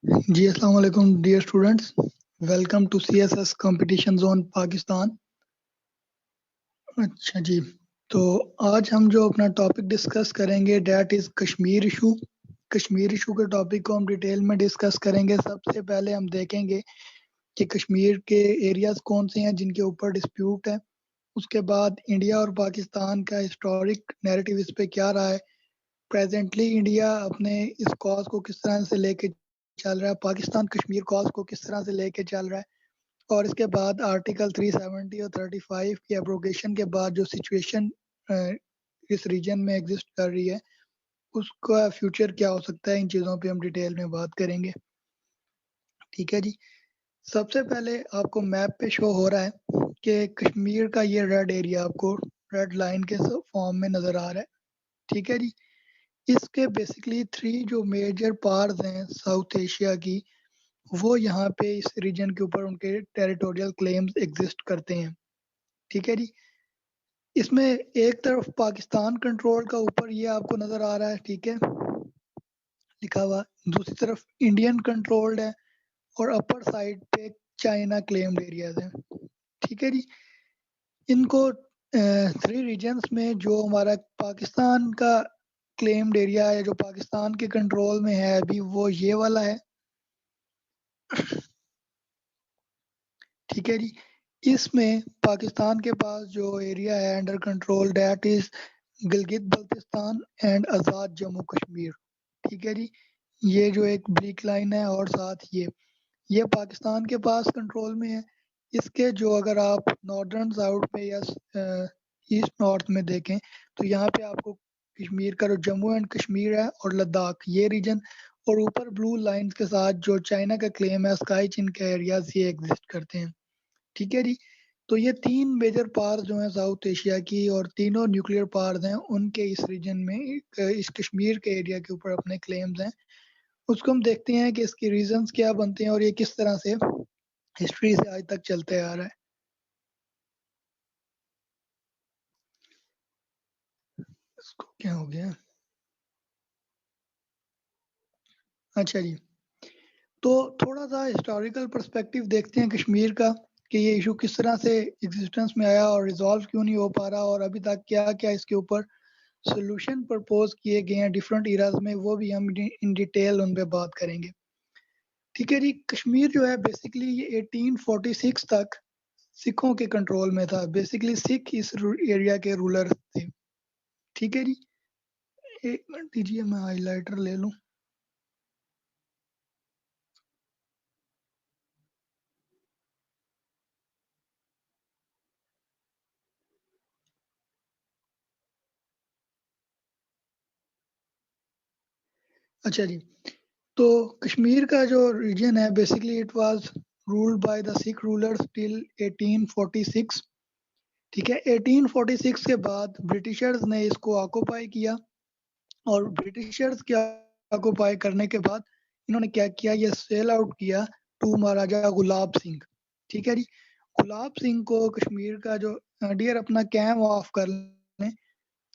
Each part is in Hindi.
जी अस्सलाम वालेकुम dear students, welcome to CSS competition zone Pakistan. अच्छा जी, तो आज हम जो अपना टॉपिक डिस्कस करेंगे that is Kashmir issue. Kashmir issue के टॉपिक को हम डिटेल में डिस्कस करेंगे। सबसे पहले हम देखेंगे कि कश्मीर के एरियाज़ कौन से हैं जिनके ऊपर डिस्प्यूट है। उसके बाद इंडिया और पाकिस्तान का हिस्टोरिक नैरेटिव इस पे क्या रहा है। प्रेजेंटली इंडिया अपने इस कॉज को किस तरह से लेके चल रहा है, पाकिस्तान कश्मीर कॉज को किस तरह से लेके चल रहा है, और इसके बाद आर्टिकल 370 और 35 की एब्रोगेशन के बाद जो सिचुएशन इस रीजन में एग्जिस्ट कर रही है उसका फ्यूचर क्या हो सकता है। इन चीज़ों पे हम डिटेल में बात करेंगे। ठीक है जी, सबसे पहले आपको मैप पे शो हो रहा है कि कश्मीर का ये रेड एरिया आपको रेड लाइन के फॉर्म में नज़र आ रहा है। ठीक है जी, इसके बेसिकली 3 जो मेजर पार्ट्स हैं साउथ एशिया की, वो यहाँ पे इस रीजन के ऊपर उनके टेरिटोरियल क्लेम्स एग्जिस्ट करते हैं। ठीक है जी, इसमें एक तरफ पाकिस्तान कंट्रोल का ऊपर ये आपको नज़र आ रहा है, ठीक है, लिखा हुआ। दूसरी तरफ इंडियन कंट्रोल्ड है और अपर साइड पे चाइना क्लेम्ड एरियाज हैं। ठीक है जी, इनको 3 रीजन्स में जो हमारा पाकिस्तान का क्लेम्ड एरिया है, जो पाकिस्तान के कंट्रोल में है अभी, वो ये वाला है। ठीक है जी, इसमें पाकिस्तान के पास जो एरिया है under control that is Gilgit Baltistan and Azad Jammu Kashmir. ठीक है जी, ये जो एक ब्रिक लाइन है और साथ ये पाकिस्तान के पास कंट्रोल में है। इसके जो अगर आप नॉर्दर्न साउथ में या ईस्ट नॉर्थ में देखें तो यहाँ पे आपको कश्मीर का जो जम्मू एंड कश्मीर है और लद्दाख ये रीजन, और ऊपर ब्लू लाइंस के साथ जो चाइना का क्लेम है स्काई चिन के एरियाज ये एग्जिस्ट करते हैं। ठीक है जी, तो ये 3 मेजर पावर्स जो हैं साउथ एशिया की और तीनों न्यूक्लियर पावर्स हैं, उनके इस रीजन में इस कश्मीर के एरिया के ऊपर अपने क्लेम्स हैं। उसको हम देखते हैं कि इसके रीजंस क्या बनते हैं और ये किस तरह से हिस्ट्री से आज तक चलते आ रहा है। इसको क्या हो गया। अच्छा जी, तो थोड़ा सा हिस्टोरिकल पर्सपेक्टिव देखते हैं कश्मीर का कि ये इशू किस तरह से एग्जिस्टेंस में आया और रिजॉल्व क्यों नहीं हो पा रहा, और अभी तक क्या क्या इसके ऊपर सोल्यूशन प्रपोज किए गए हैं डिफरेंट इराज में, वो भी हम इन डिटेल उन पे बात करेंगे। ठीक है जी, कश्मीर जो है बेसिकली ये 1846 तक सिखों के कंट्रोल में था। बेसिकली सिख इस एरिया के रूलर थे। ठीक है जी, एक मिनट दीजिए मैं हाइलाइटर ले लूं। अच्छा जी, तो कश्मीर का जो रीजन है basically it was ruled by the Sikh rulers till 1846। ठीक है, 1846 के बाद ब्रिटिशर्स ने इसको ऑक्युपाई किया, और ब्रिटिशर्स के ऑक्युपाई करने के बाद इन्होंने क्या किया, ये सेल आउट किया टू महाराजा गुलाब सिंह। ठीक है जी, गुलाब सिंह को कश्मीर का जो डियर अपना कैम ऑफ कर लें।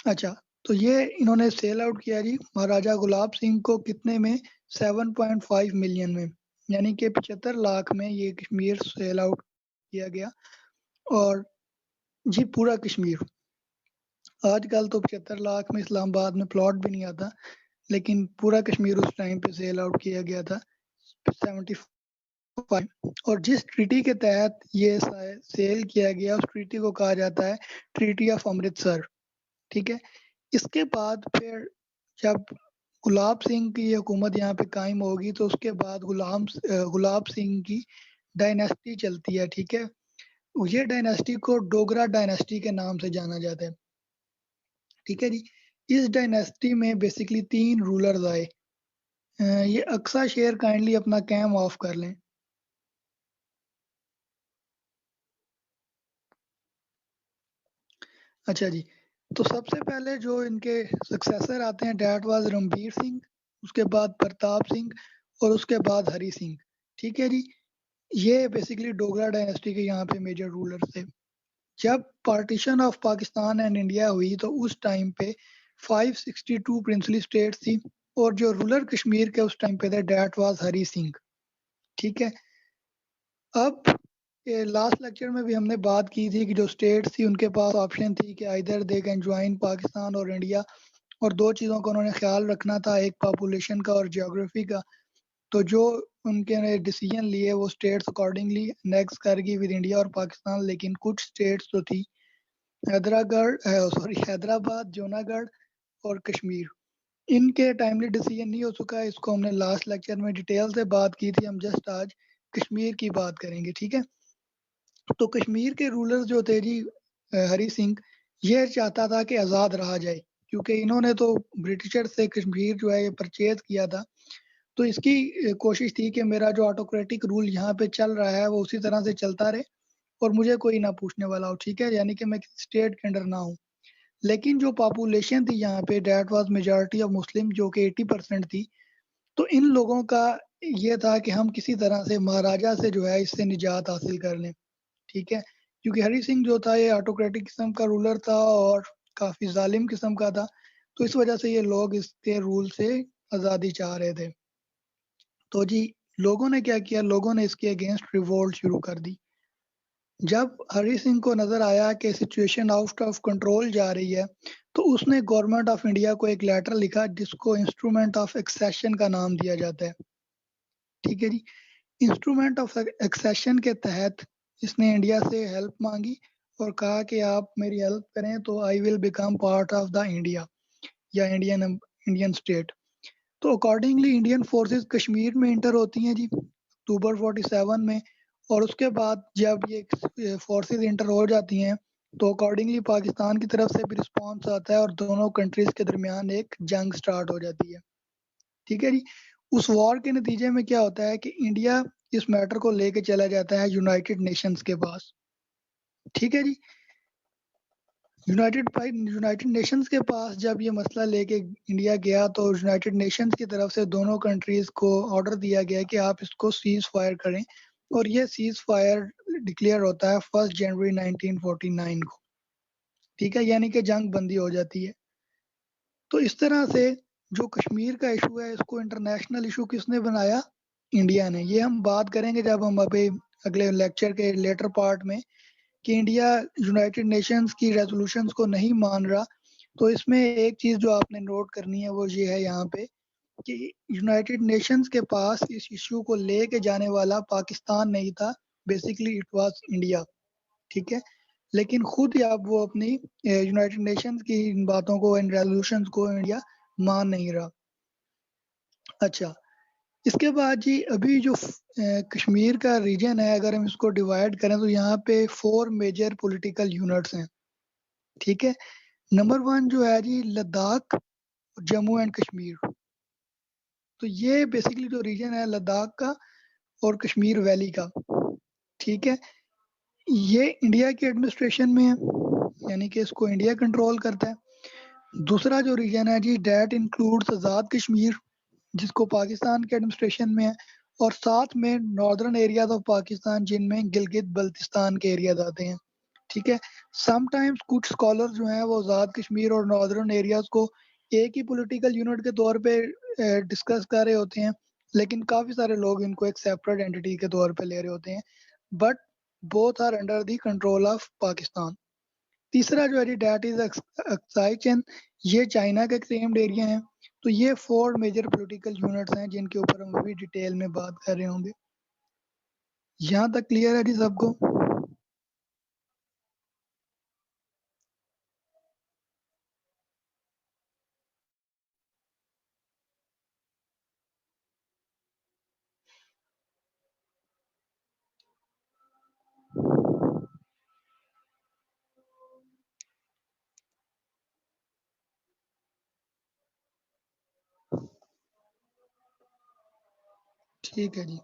अच्छा, तो ये इन्होंने सेल आउट किया जी महाराजा गुलाब सिंह को कितने में, 7.5 मिलियन में, यानी कि 75 लाख में ये कश्मीर सेल आउट किया गया। और जी पूरा कश्मीर, आजकल तो 75 लाख में इस्लामाबाद में प्लॉट भी नहीं आता, लेकिन पूरा कश्मीर उस टाइम पे सेल आउट किया गया था 75। और जिस ट्रीटी के तहत ये सेल किया गया उस ट्रीटी को कहा जाता है ट्रीटी ऑफ अमृतसर। ठीक है, इसके बाद फिर जब गुलाब सिंह की हुकूमत यहाँ पे कायम होगी तो उसके बाद गुलाब सिंह की डायनेस्टी चलती है। ठीक है, ये डायनेस्टी को डोगरा डायनेस्टी के नाम से जाना जाता है। ठीक है जी, इस डायनेस्टी में बेसिकली 3 रूलर्स आए। ये अक्सा शेर काइंडली अपना कैम ऑफ कर लें। अच्छा जी, तो सबसे पहले जो इनके सक्सेसर आते हैं डैट वाज रणबीर सिंह, उसके बाद प्रताप सिंह और उसके बाद हरी सिंह। ठीक है जी, ये बेसिकली डोगरा डायनेस्टी के यहाँ पे मेजर रूलर थे। जब partition of Pakistan and India हुई तो उस टाइम पे 562 प्रिंसली स्टेट्स थी, और जो रूलर कश्मीर के उस टाइम पे थे डैट वाज हरी सिंह। ठीक है, अब लास्ट लेक्चर में भी हमने बात की थी कि जो स्टेट्स थी उनके पास ऑप्शन थी कि either they can join Pakistan और इंडिया, और दो चीज़ों का उन्होंने ख्याल रखना था, एक पॉपुलेशन का और जियोग्राफी का। तो जो उनके डिसीजन लिए वो स्टेट्स अकॉर्डिंगली नेक्स्ट कर गई विद इंडिया और पाकिस्तान, लेकिन कुछ स्टेट्स जो थी हैदराबाद, जूनागढ़ और कश्मीर, इनके टाइमली डिसीजन नहीं हो चुका है। इसको हमने लास्ट लेक्चर में डिटेल से बात की थी, हम जस्ट आज कश्मीर की बात करेंगे। ठीक है, तो कश्मीर के रूलर जो थे जी हरी सिंह, ये चाहता था कि आज़ाद रहा जाए, क्योंकि इन्होंने तो ब्रिटिशर से कश्मीर जो है ये परचेज किया था। तो इसकी कोशिश थी कि मेरा जो ऑटोक्रेटिक रूल यहाँ पे चल रहा है वो उसी तरह से चलता रहे और मुझे कोई ना पूछने वाला हो। ठीक है, यानी कि मैं किसी स्टेट के अंडर ना हूँ। लेकिन जो पॉपुलेशन थी यहाँ पे that was majority of Muslim, जो कि 80% थी। तो इन लोगों का ये था कि हम किसी तरह से महाराजा से जो है इससे निजात हासिल कर लें। ठीक है, क्योंकि हरी सिंह जो था ये ऑटोक्रेटिक किस्म का रूलर था और काफी जालिम किस्म का था। तो इस वजह से ये लोग इसके रूल से आज़ादी चाह रहे थे। तो जी लोगों ने क्या किया, लोगों ने इसके अगेंस्ट रिवोल्ट शुरू कर दी। जब हरी सिंह को नजर आया कि सिचुएशन आउट ऑफ कंट्रोल जा रही है, तो उसने गवर्नमेंट ऑफ इंडिया को एक लेटर लिखा जिसको इंस्ट्रूमेंट ऑफ एक्सेशन का नाम दिया जाता है। ठीक है जी, इंस्ट्रूमेंट ऑफ एक्सेशन के तहत इसने इंडिया से हेल्प मांगी और कहा कि आप मेरी हेल्प करें तो I will become part of the India या इंडियन इंडियन स्टेट। तो अकॉर्डिंगली इंडियन फोर्सेस कश्मीर में इंटर होती हैं जी अक्टूबर 47 में, और उसके बाद जब ये फोर्सेस इंटर हो जाती हैं तो अकॉर्डिंगली पाकिस्तान की तरफ से भी रिस्पॉन्स आता है और दोनों कंट्रीज के दरमियान एक जंग स्टार्ट हो जाती है। ठीक है जी, उस वॉर के नतीजे में क्या होता है कि इंडिया इस मैटर को लेके चला जाता है यूनाइटेड नेशंस के पास। ठीक है जी, यूनाइटेड नेशंस के पास जब ये मसला लेके इंडिया गया तो यूनाइटेड नेशंस की तरफ से दोनों कंट्रीज को ऑर्डर दिया गया कि आप इसको सीज फायर करें, और ये सीज फायर डिक्लेयर होता है 1 जनवरी 1949 को। ठीक है, यानी कि जंग बंदी हो जाती है। तो इस तरह से जो कश्मीर का इशू है इसको इंटरनेशनल इशू किसने बनाया, इंडिया ने। ये हम बात करेंगे जब हम अभी अगले लेक्चर के लेटर पार्ट में कि इंडिया यूनाइटेड नेशंस की रेजोल्यूशंस को नहीं मान रहा। तो इसमें एक चीज जो आपने नोट करनी है वो ये है यहाँ पे कि यूनाइटेड नेशंस के पास इस इश्यू को लेके जाने वाला पाकिस्तान नहीं था, बेसिकली इट वाज इंडिया। ठीक है, लेकिन खुद ही अब वो अपनी यूनाइटेड नेशंस की इन बातों को, इन रेजोल्यूशंस को इंडिया मान नहीं रहा। अच्छा, इसके बाद जी अभी जो कश्मीर का रीजन है, अगर हम इसको डिवाइड करें तो यहाँ पे 4 मेजर पॉलिटिकल यूनिट्स हैं। ठीक है, नंबर 1 जो है जी लद्दाख, जम्मू एंड कश्मीर। तो ये बेसिकली जो रीजन है लद्दाख का और कश्मीर वैली का। ठीक है, ये इंडिया की एडमिनिस्ट्रेशन में है, यानी कि इसको इंडिया कंट्रोल करता है। दूसरा जो रीजन है जी डेट इंक्लूड्स आज़ाद कश्मीर, जिसको पाकिस्तान के एडमिनिस्ट्रेशन में है, और साथ में नॉर्दर्न एरियाज ऑफ पाकिस्तान जिनमें गिलगित बल्तिस्तान के एरियाज आते हैं। ठीक है, समटाइम्स कुछ स्कॉलर जो हैं वो आज़ाद कश्मीर और नॉर्दर्न एरियाज को एक ही पॉलिटिकल यूनिट के तौर पे डिस्कस कर रहे होते हैं, लेकिन काफ़ी सारे लोग इनको एक सेपरेट एंटिटी के तौर पे ले रहे होते हैं, but both are under the control of Pakistan. तीसरा जो है जी डैट इज अक्साई चीन, ये चाइना का क्लेम्ड एरिया है। तो ये 4 मेजर पॉलिटिकल यूनिट्स हैं जिनके ऊपर हम अभी डिटेल में बात कर रहे होंगे। यहाँ तक क्लियर है जी सबको? ठीक है जी,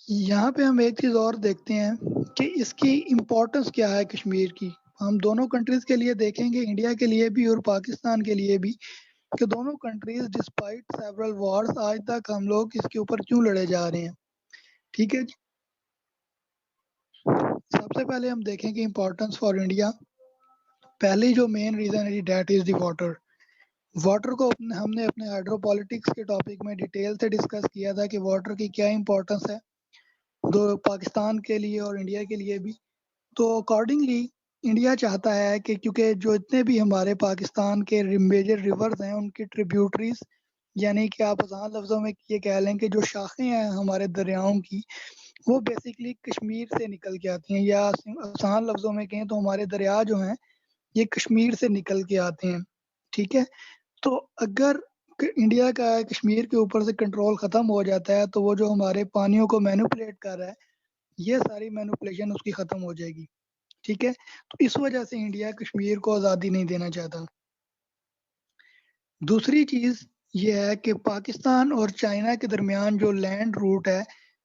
यहाँ पे हम एक चीज़ और देखते हैं कि इसकी इम्पोर्टेंस क्या है कश्मीर की। हम दोनों कंट्रीज के लिए देखेंगे, इंडिया के लिए भी और पाकिस्तान के लिए भी, कि दोनों कंट्रीज डिस्पाइट सेवरल वॉर्स आज तक हम लोग इसके ऊपर क्यों लड़े जा रहे हैं। ठीक है जी, सबसे पहले हम देखेंगे इम्पोर्टेंस फॉर इंडिया। पहली जो मेन रीज़न है जी that is the water. Water को हमने अपने हाइड्रोपॉलिटिक्स के टॉपिक में डिटेल से डिस्कस किया था कि वाटर की क्या इंपॉर्टेंस है दो पाकिस्तान के लिए और इंडिया के लिए भी। तो अकॉर्डिंगली इंडिया चाहता है कि क्योंकि जो इतने भी हमारे पाकिस्तान के मेजर रिवर्स हैं उनकी ट्रिब्यूटरीज यानी कि आप आसान लफ्ज़ों में ये कह लें कि जो शाखें हैं हमारे दरियाओं की वो बेसिकली कश्मीर से निकल के आती हैं, या आसान लफ्ज़ों में कहें तो हमारे दरिया जो हैं ये कश्मीर से निकल के आते हैं। ठीक है, तो अगर इंडिया का कश्मीर के ऊपर से कंट्रोल ख़त्म हो जाता है तो वो जो हमारे पानियों को मैनिपुलेट कर रहा है ये सारी मैनिपुलेशन उसकी ख़त्म हो जाएगी। ठीक है, तो इस वजह से इंडिया कश्मीर को आज़ादी नहीं देना चाहता। दूसरी चीज़ ये है कि पाकिस्तान और चाइना के दरमियान जो लैंड रूट है,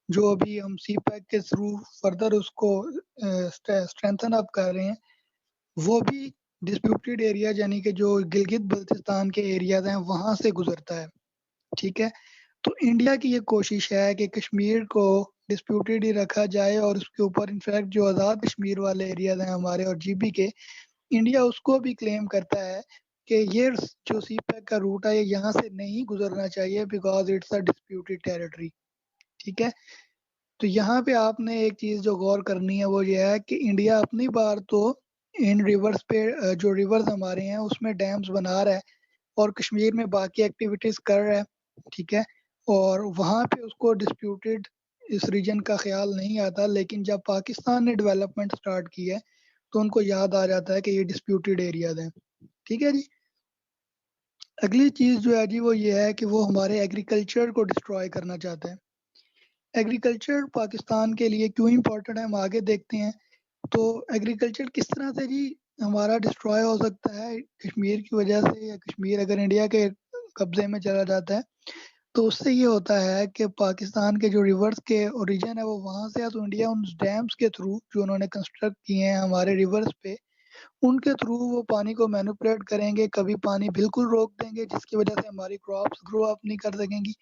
जो अभी हम सी पैक के थ्रू फर्दर उसको स्ट्रेंथन अप कर रहे हैं, वो भी डिस्प्यूटेड एरिया यानी कि जो गिलगित-बल्तिस्तान के एरियाज़ हैं, वहाँ से गुज़रता है। ठीक है, तो इंडिया की ये कोशिश है कि कश्मीर को डिस्प्यूटेड ही रखा जाए और उसके ऊपर इनफैक्ट जो आज़ाद कश्मीर वाले एरियाज़ हैं हमारे और जीबी के, इंडिया उसको भी क्लेम करता है कि ये जो सी पैक का रूट है ये यहाँ से नहीं गुजरना चाहिए because it's a disputed territory. ठीक है, तो यहाँ पे आपने एक चीज़ जो गौर करनी है वो ये है कि इंडिया अपनी बार तो इन रिवर्स पे जो रिवर्स हमारे हैं उसमें डैम्स बना रहा है और कश्मीर में बाकी एक्टिविटीज़ कर रहा है। ठीक है, और वहाँ पे उसको डिस्प्यूटेड इस रीजन का ख़्याल नहीं आता, लेकिन जब पाकिस्तान ने डेवलपमेंट स्टार्ट की है तो उनको याद आ जाता है कि ये डिस्प्यूटेड एरियाज़ हैं। ठीक है जी। अगली चीज़ जो है जी वो ये है कि वो हमारे एग्रीकल्चर को डिस्ट्रॉय करना चाहते हैं। एग्रीकल्चर पाकिस्तान के लिए क्यों इम्पोर्टेंट है हम आगे देखते हैं। तो एग्रीकल्चर किस तरह से जी हमारा डिस्ट्रॉय हो सकता है कश्मीर की वजह से, या कश्मीर अगर इंडिया के कब्ज़े में चला जाता है, तो उससे ये होता है कि पाकिस्तान के जो रिवर्स के ओरिजिन है वो वहाँ से है, तो इंडिया उन डैम्स के थ्रू जो उन्होंने कंस्ट्रक्ट किए हैं हमारे रिवर्स पे, उनके थ्रू वो पानी को मैनिपुलेट करेंगे, कभी पानी बिल्कुल रोक देंगे जिसकी वजह से हमारी क्रॉप्स ग्रो अप नहीं कर सकेंगी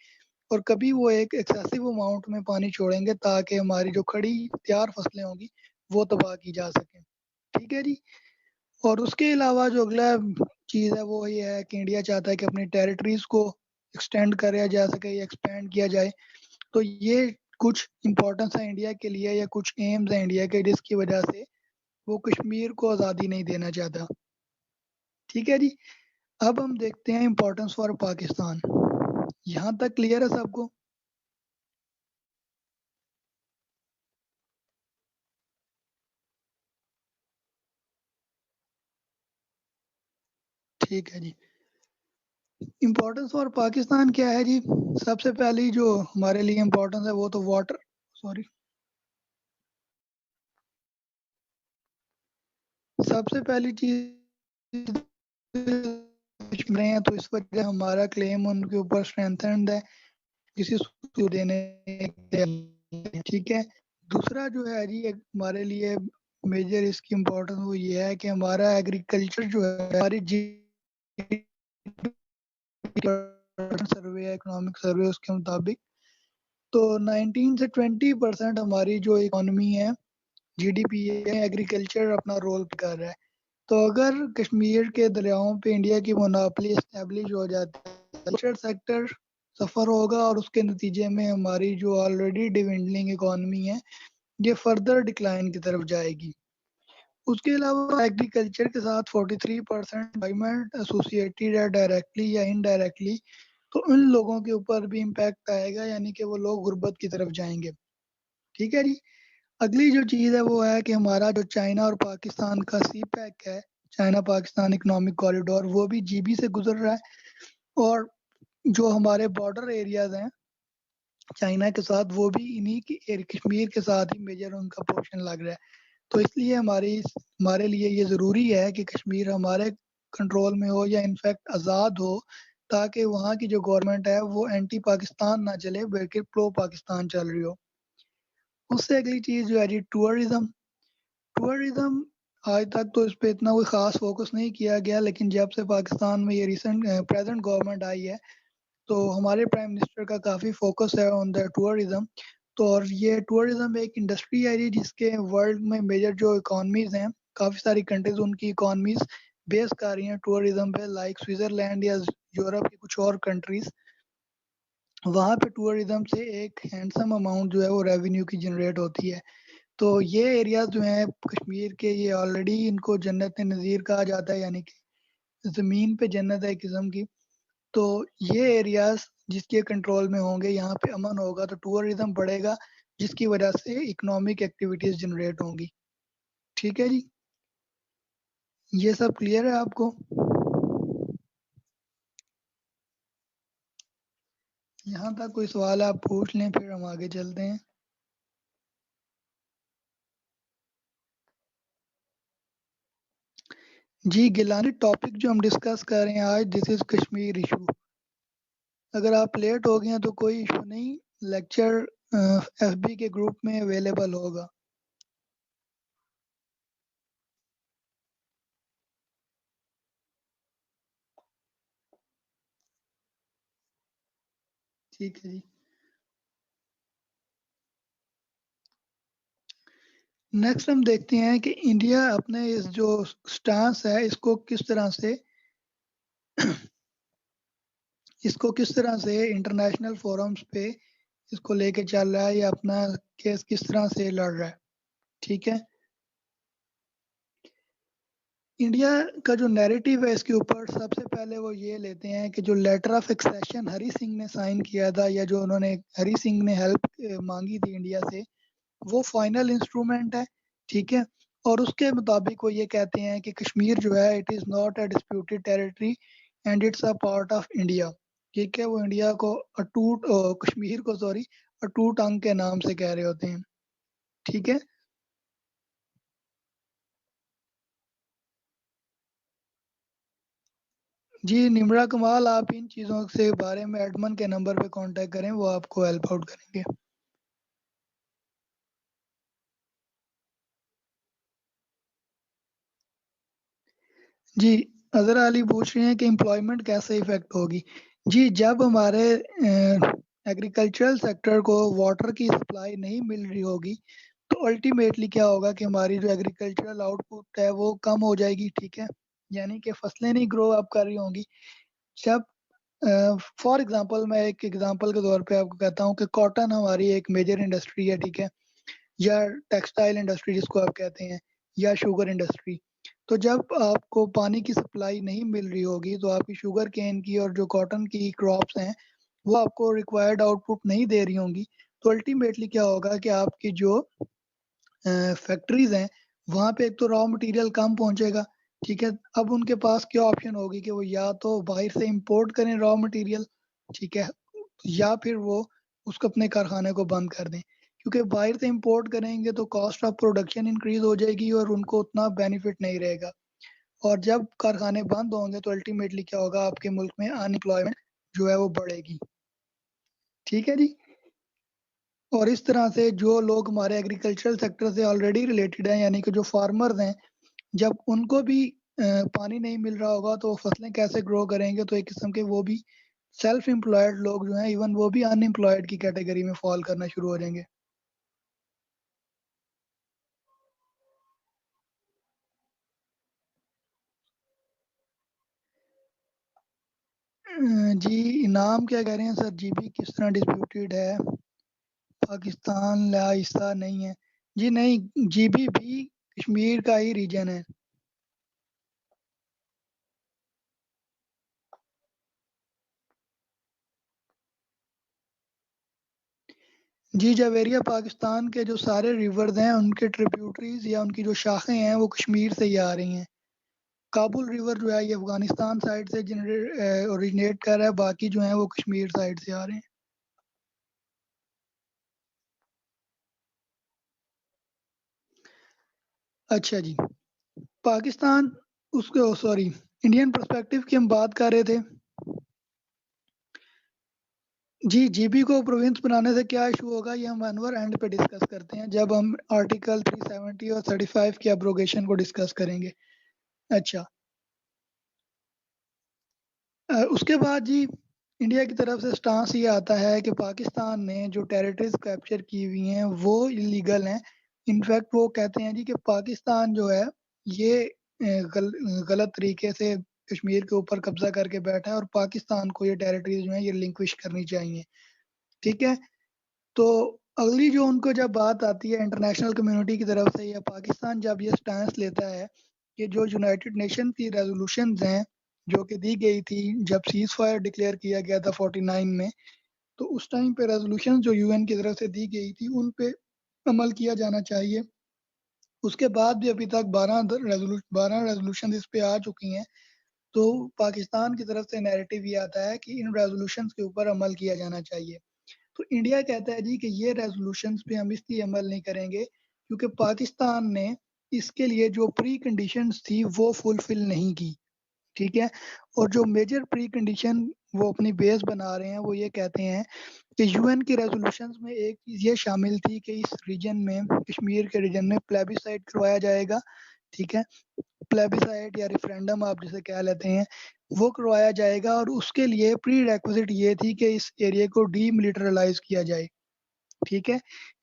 और कभी वो एक एक्सेसिव अमाउंट में पानी छोड़ेंगे ताकि हमारी जो खड़ी तैयार फसलें होंगी वो तबाह की जा सकें। ठीक है जी। और उसके अलावा जो अगला चीज़ है वो ये है कि इंडिया चाहता है कि अपनी टेरिटरीज़ को एक्सटेंड करा जा सके या एक्सपेंड किया जाए। तो ये कुछ इम्पोर्टेंस है इंडिया के लिए या कुछ एम्स हैं इंडिया के जिसकी वजह से वो कश्मीर को आज़ादी नहीं देना चाहता। ठीक है जी। अब हम देखते हैं इम्पोर्टेंस फॉर पाकिस्तान। यहाँ तक क्लियर है सबको? ठीक है जी। इम्पोर्टेंस फॉर पाकिस्तान क्या है जी? सबसे पहली जो हमारे लिए इम्पोर्टेंस है वो तो वाटर, सॉरी, सबसे पहली चीज़ रहे हैं तो इस वजह हमारा क्लेम उनके ऊपर स्ट्रेंथेंड है किसी को देने के लिए। ठीक है। दूसरा जो है जी हमारे लिए मेजर इसकी इम्पोर्टेंस वो ये है कि हमारा एग्रीकल्चर जो है हमारी जी सर्वे इकोनॉमिक सर्वे उसके मुताबिक तो 19 से 20% हमारी जो इकोनॉमी है जीडीपी है एग्रीकल्चर अपना रोल कर रहा है। तो अगर कश्मीर के दरियाओं पे इंडिया की मोनोपोली एस्टेब्लिश हो जाती है एग्रीकल्चर सेक्टर सफ़र होगा और उसके नतीजे में हमारी जो ऑलरेडी डिविंडलिंग इकोनॉमी है ये फर्दर डिक्लाइन की तरफ जाएगी। उसके अलावा एग्रीकल्चर के साथ 43% एम्प्लॉयमेंट एसोसिएटेड है डायरेक्टली या इनडायरेक्टली, तो उन लोगों के ऊपर भी इम्पैक्ट आएगा यानी कि वो लोग गुर्बत की तरफ जाएँगे। ठीक है जी। अगली जो चीज़ है वो है कि हमारा जो चाइना और पाकिस्तान का सी पैक है, चाइना पाकिस्तान इकोनॉमिक कॉरिडोर वो भी जीबी से गुज़र रहा है और जो हमारे बॉर्डर एरियाज़ हैं चाइना के साथ वो भी इन्हीं की कश्मीर के साथ ही मेजर उनका पोर्शन लग रहा है। तो इसलिए हमारे लिए ये ज़रूरी है कि कश्मीर हमारे कंट्रोल में हो या इनफैक्ट आज़ाद हो ताकि वहाँ की जो गवर्नमेंट है वो एंटी पाकिस्तान ना चले बल्कि प्रो पाकिस्तान चल रही हो। उससे अगली चीज़ जो है जी टूरिज़्म। टूरिज़्म आज तक तो इस पे इतना कोई ख़ास फ़ोकस नहीं किया गया, लेकिन जब से पाकिस्तान में ये प्रेज़ेंट गवर्नमेंट आई है तो हमारे प्राइम मिनिस्टर का काफ़ी फ़ोकस है ऑन द टूरिज़्म। तो और ये टूरिज़्म एक इंडस्ट्री है जी जिसके वर्ल्ड में मेजर जो इकोनॉमीज़ हैं काफ़ी सारी कंट्रीज़ उनकी इकोनॉमीज़ बेस कर रही हैं टूरिज़्म पे, लाइक स्विट्ज़रलैंड या यूरोप की कुछ और कंट्रीज़। वहाँ पे टूरिज़्म से एक हैंडसम अमाउंट जो है वो रेवेन्यू की जनरेट होती है। तो ये एरियाज़ जो हैं कश्मीर के, ये ऑलरेडी इनको जन्नत-ए-नज़ीर कहा जाता है, यानी कि ज़मीन पे जन्नत है एक किस्म की। तो ये एरियाज़ जिसके कंट्रोल में होंगे, यहाँ पे अमन होगा तो टूरिज़्म बढ़ेगा, जिसकी वजह से इकोनॉमिक एक्टिविटीज़ जनरेट होंगी। ठीक है जी? ये सब क्लियर है आपको? यहाँ तक कोई सवाल आप पूछ लें, फिर हम आगे चलते हैं। जी, गिलानी टॉपिक जो हम डिस्कस कर रहे हैं आज, दिस इज़ कश्मीर इश्यू। अगर आप लेट हो गए हैं तो कोई इश्यू नहीं, लेक्चर एफबी के ग्रुप में अवेलेबल होगा। ठीक है जी। नेक्स्ट हम देखते हैं कि इंडिया अपने इस जो स्टांस है इसको किस तरह से इंटरनेशनल फोरम्स पे इसको लेके चल रहा है, या अपना केस किस तरह से लड़ रहा है। ठीक है? इंडिया का जो नैरेटिव है इसके ऊपर, सबसे पहले वो ये लेते हैं कि जो letter of accession Hari Singh ने साइन किया था, या जो उन्होंने हरी सिंह ने हेल्प मांगी थी इंडिया से, वो फाइनल इंस्ट्रूमेंट है। ठीक है? और उसके मुताबिक वो ये कहते हैं कि कश्मीर जो है it is not a disputed territory and it's a part of India. ठीक है? वो इंडिया को कश्मीर को सॉरी अटूट अंग के नाम से कह रहे होते हैं। ठीक है? जी, निम्रा कमाल, आप इन चीज़ों से बारे में एडमन के नंबर पे कॉन्टैक्ट करें, वो आपको हेल्प आउट करेंगे। जी, अज़हर अली पूछ रहे हैं कि एम्प्लॉयमेंट कैसे इफ़ेक्ट होगी? जी, जब हमारे एग्रीकल्चरल सेक्टर को वाटर की सप्लाई नहीं मिल रही होगी, तो अल्टीमेटली क्या होगा कि हमारी जो एग्रीकल्चरल आउटपुट है वो कम हो जाएगी, ठीक है? यानी कि फसलें नहीं ग्रो अप कर रही होंगी। जब फॉर एग्ज़ाम्पल मैं एक एग्ज़ाम्पल के तौर पे आपको कहता हूँ कि कॉटन हमारी एक मेजर इंडस्ट्री है, ठीक है? या टेक्सटाइल इंडस्ट्री जिसको आप कहते हैं, या शुगर इंडस्ट्री। तो जब आपको पानी की सप्लाई नहीं मिल रही होगी, तो आपकी शुगर केन की और जो कॉटन की क्रॉप्स हैं, वो आपको रिक्वायर्ड आउटपुट नहीं दे रही होंगी। तो अल्टीमेटली क्या होगा कि आपकी जो फैक्ट्रीज़ हैं, वहाँ पे एक तो रॉ मटेरियल कम पहुँचेगा, ठीक है? अब उनके पास क्या ऑप्शन होगी कि वो या तो बाहर से इम्पोर्ट करें रॉ मटेरियल, ठीक है? या फिर वो उसको अपने कारखाने को बंद कर दें। क्योंकि बाहर से इम्पोर्ट करेंगे तो कॉस्ट ऑफ प्रोडक्शन इंक्रीज़ हो जाएगी और उनको उतना बेनिफिट नहीं रहेगा। और जब कारखाने बंद होंगे तो अल्टीमेटली क्या होगा, आपके मुल्क में अनएम्प्लॉयमेंट जो है वो बढ़ेगी। ठीक है जी? और इस तरह से जो लोग हमारे एग्रीकल्चरल सेक्टर से ऑलरेडी रिलेटेड हैं, यानी कि जो फार्मर्स हैं, जब उनको भी पानी नहीं मिल रहा होगा तो फसलें कैसे ग्रो करेंगे? तो एक किस्म के वो भी सेल्फ एम्प्लॉयड लोग जो हैं, इवन वो भी अनएम्प्लॉयड की कैटेगरी में फ़ॉल करना शुरू हो जाएँगे। जी, इनाम क्या कह रहे हैं सर? जीबी किस तरह डिस्प्यूटेड है? पाकिस्तान का हिस्सा नहीं है। जी नहीं, जीबी भी कश्मीर का ही रीजन है। जी, जवेरिया पाकिस्तान के जो सारे रिवर्स हैं, उनके ट्रिब्यूटरीज़ या उनकी जो शाखें हैं, वो कश्मीर से ही आ रही हैं। काबुल रिवर जो है, ये अफ़गानिस्तान साइड से ओरिजिनेट कर रहा है, बाकी जो हैं वो कश्मीर साइड से आ रहे हैं। अच्छा जी, पाकिस्तान उसके सॉरी इंडियन पर्सपेक्टिव की हम बात कर रहे थे। जी, जीबी को प्रोविंस बनाने से क्या इश्यू होगा, ये हम अनवर एंड पे डिस्कस करते हैं, जब हम आर्टिकल 370 और 35 की एब्रोगेशन को डिस्कस करेंगे। अच्छा, उसके बाद जी इंडिया की तरफ से स्टांस ये आता है कि पाकिस्तान ने जो टेरिटरीज़ कैप्चर की हुई हैं, वो इल्लीगल हैं। इनफैक्ट वो कहते हैं जी कि पाकिस्तान जो है ये गलत तरीके से कश्मीर के ऊपर कब्जा करके बैठा है और पाकिस्तान को ये टेरिटरीज जो है ये रिलिंक्विश करनी चाहिए। ठीक है, तो अगली जो उनको जब बात आती है इंटरनेशनल कम्युनिटी की तरफ से या पाकिस्तान जब ये स्टैंड लेता है कि जो यूनाइटेड नेशन की रेजोल्यूशंस हैं जो कि दी गई थी जब सीज फायर डिक्लेयर किया गया था 49 में, तो उस टाइम पे रेजोल्यूशन जो यूएन की तरफ से दी गई थी उन पे अमल किया जाना चाहिए। उसके बाद भी अभी तक 12 रेजोल्यूशन इस पे आ चुकी हैं। तो पाकिस्तान की तरफ से नैरेटिव ये आता है कि इन रेजोल्यूशंस के ऊपर अमल किया जाना चाहिए। तो इंडिया कहता है जी कि ये रेजोल्यूशंस पे हम इसलिए अमल नहीं करेंगे क्योंकि पाकिस्तान ने इसके लिए जो प्री कंडीशंस थी वो फुलफिल नहीं की। ठीक है, और जो मेजर प्री कंडीशन वो अपनी बेस बना रहे हैं वो ये कहते हैं कि यूएन की रेजोल्यूशंस में एक चीज ये शामिल थी कि इस रीजन में, कश्मीर के रीजन में प्लेबिसाइड करवाया जाएगा। ठीक है, प्लेबिसाइड या रेफरेंडम आप जिसे कह लेते हैं, वो करवाया जाएगा और उसके लिए प्री रेक्विजिट ये थी कि इस एरिया को डीमिलिटरलाइज किया जाए। ठीक है,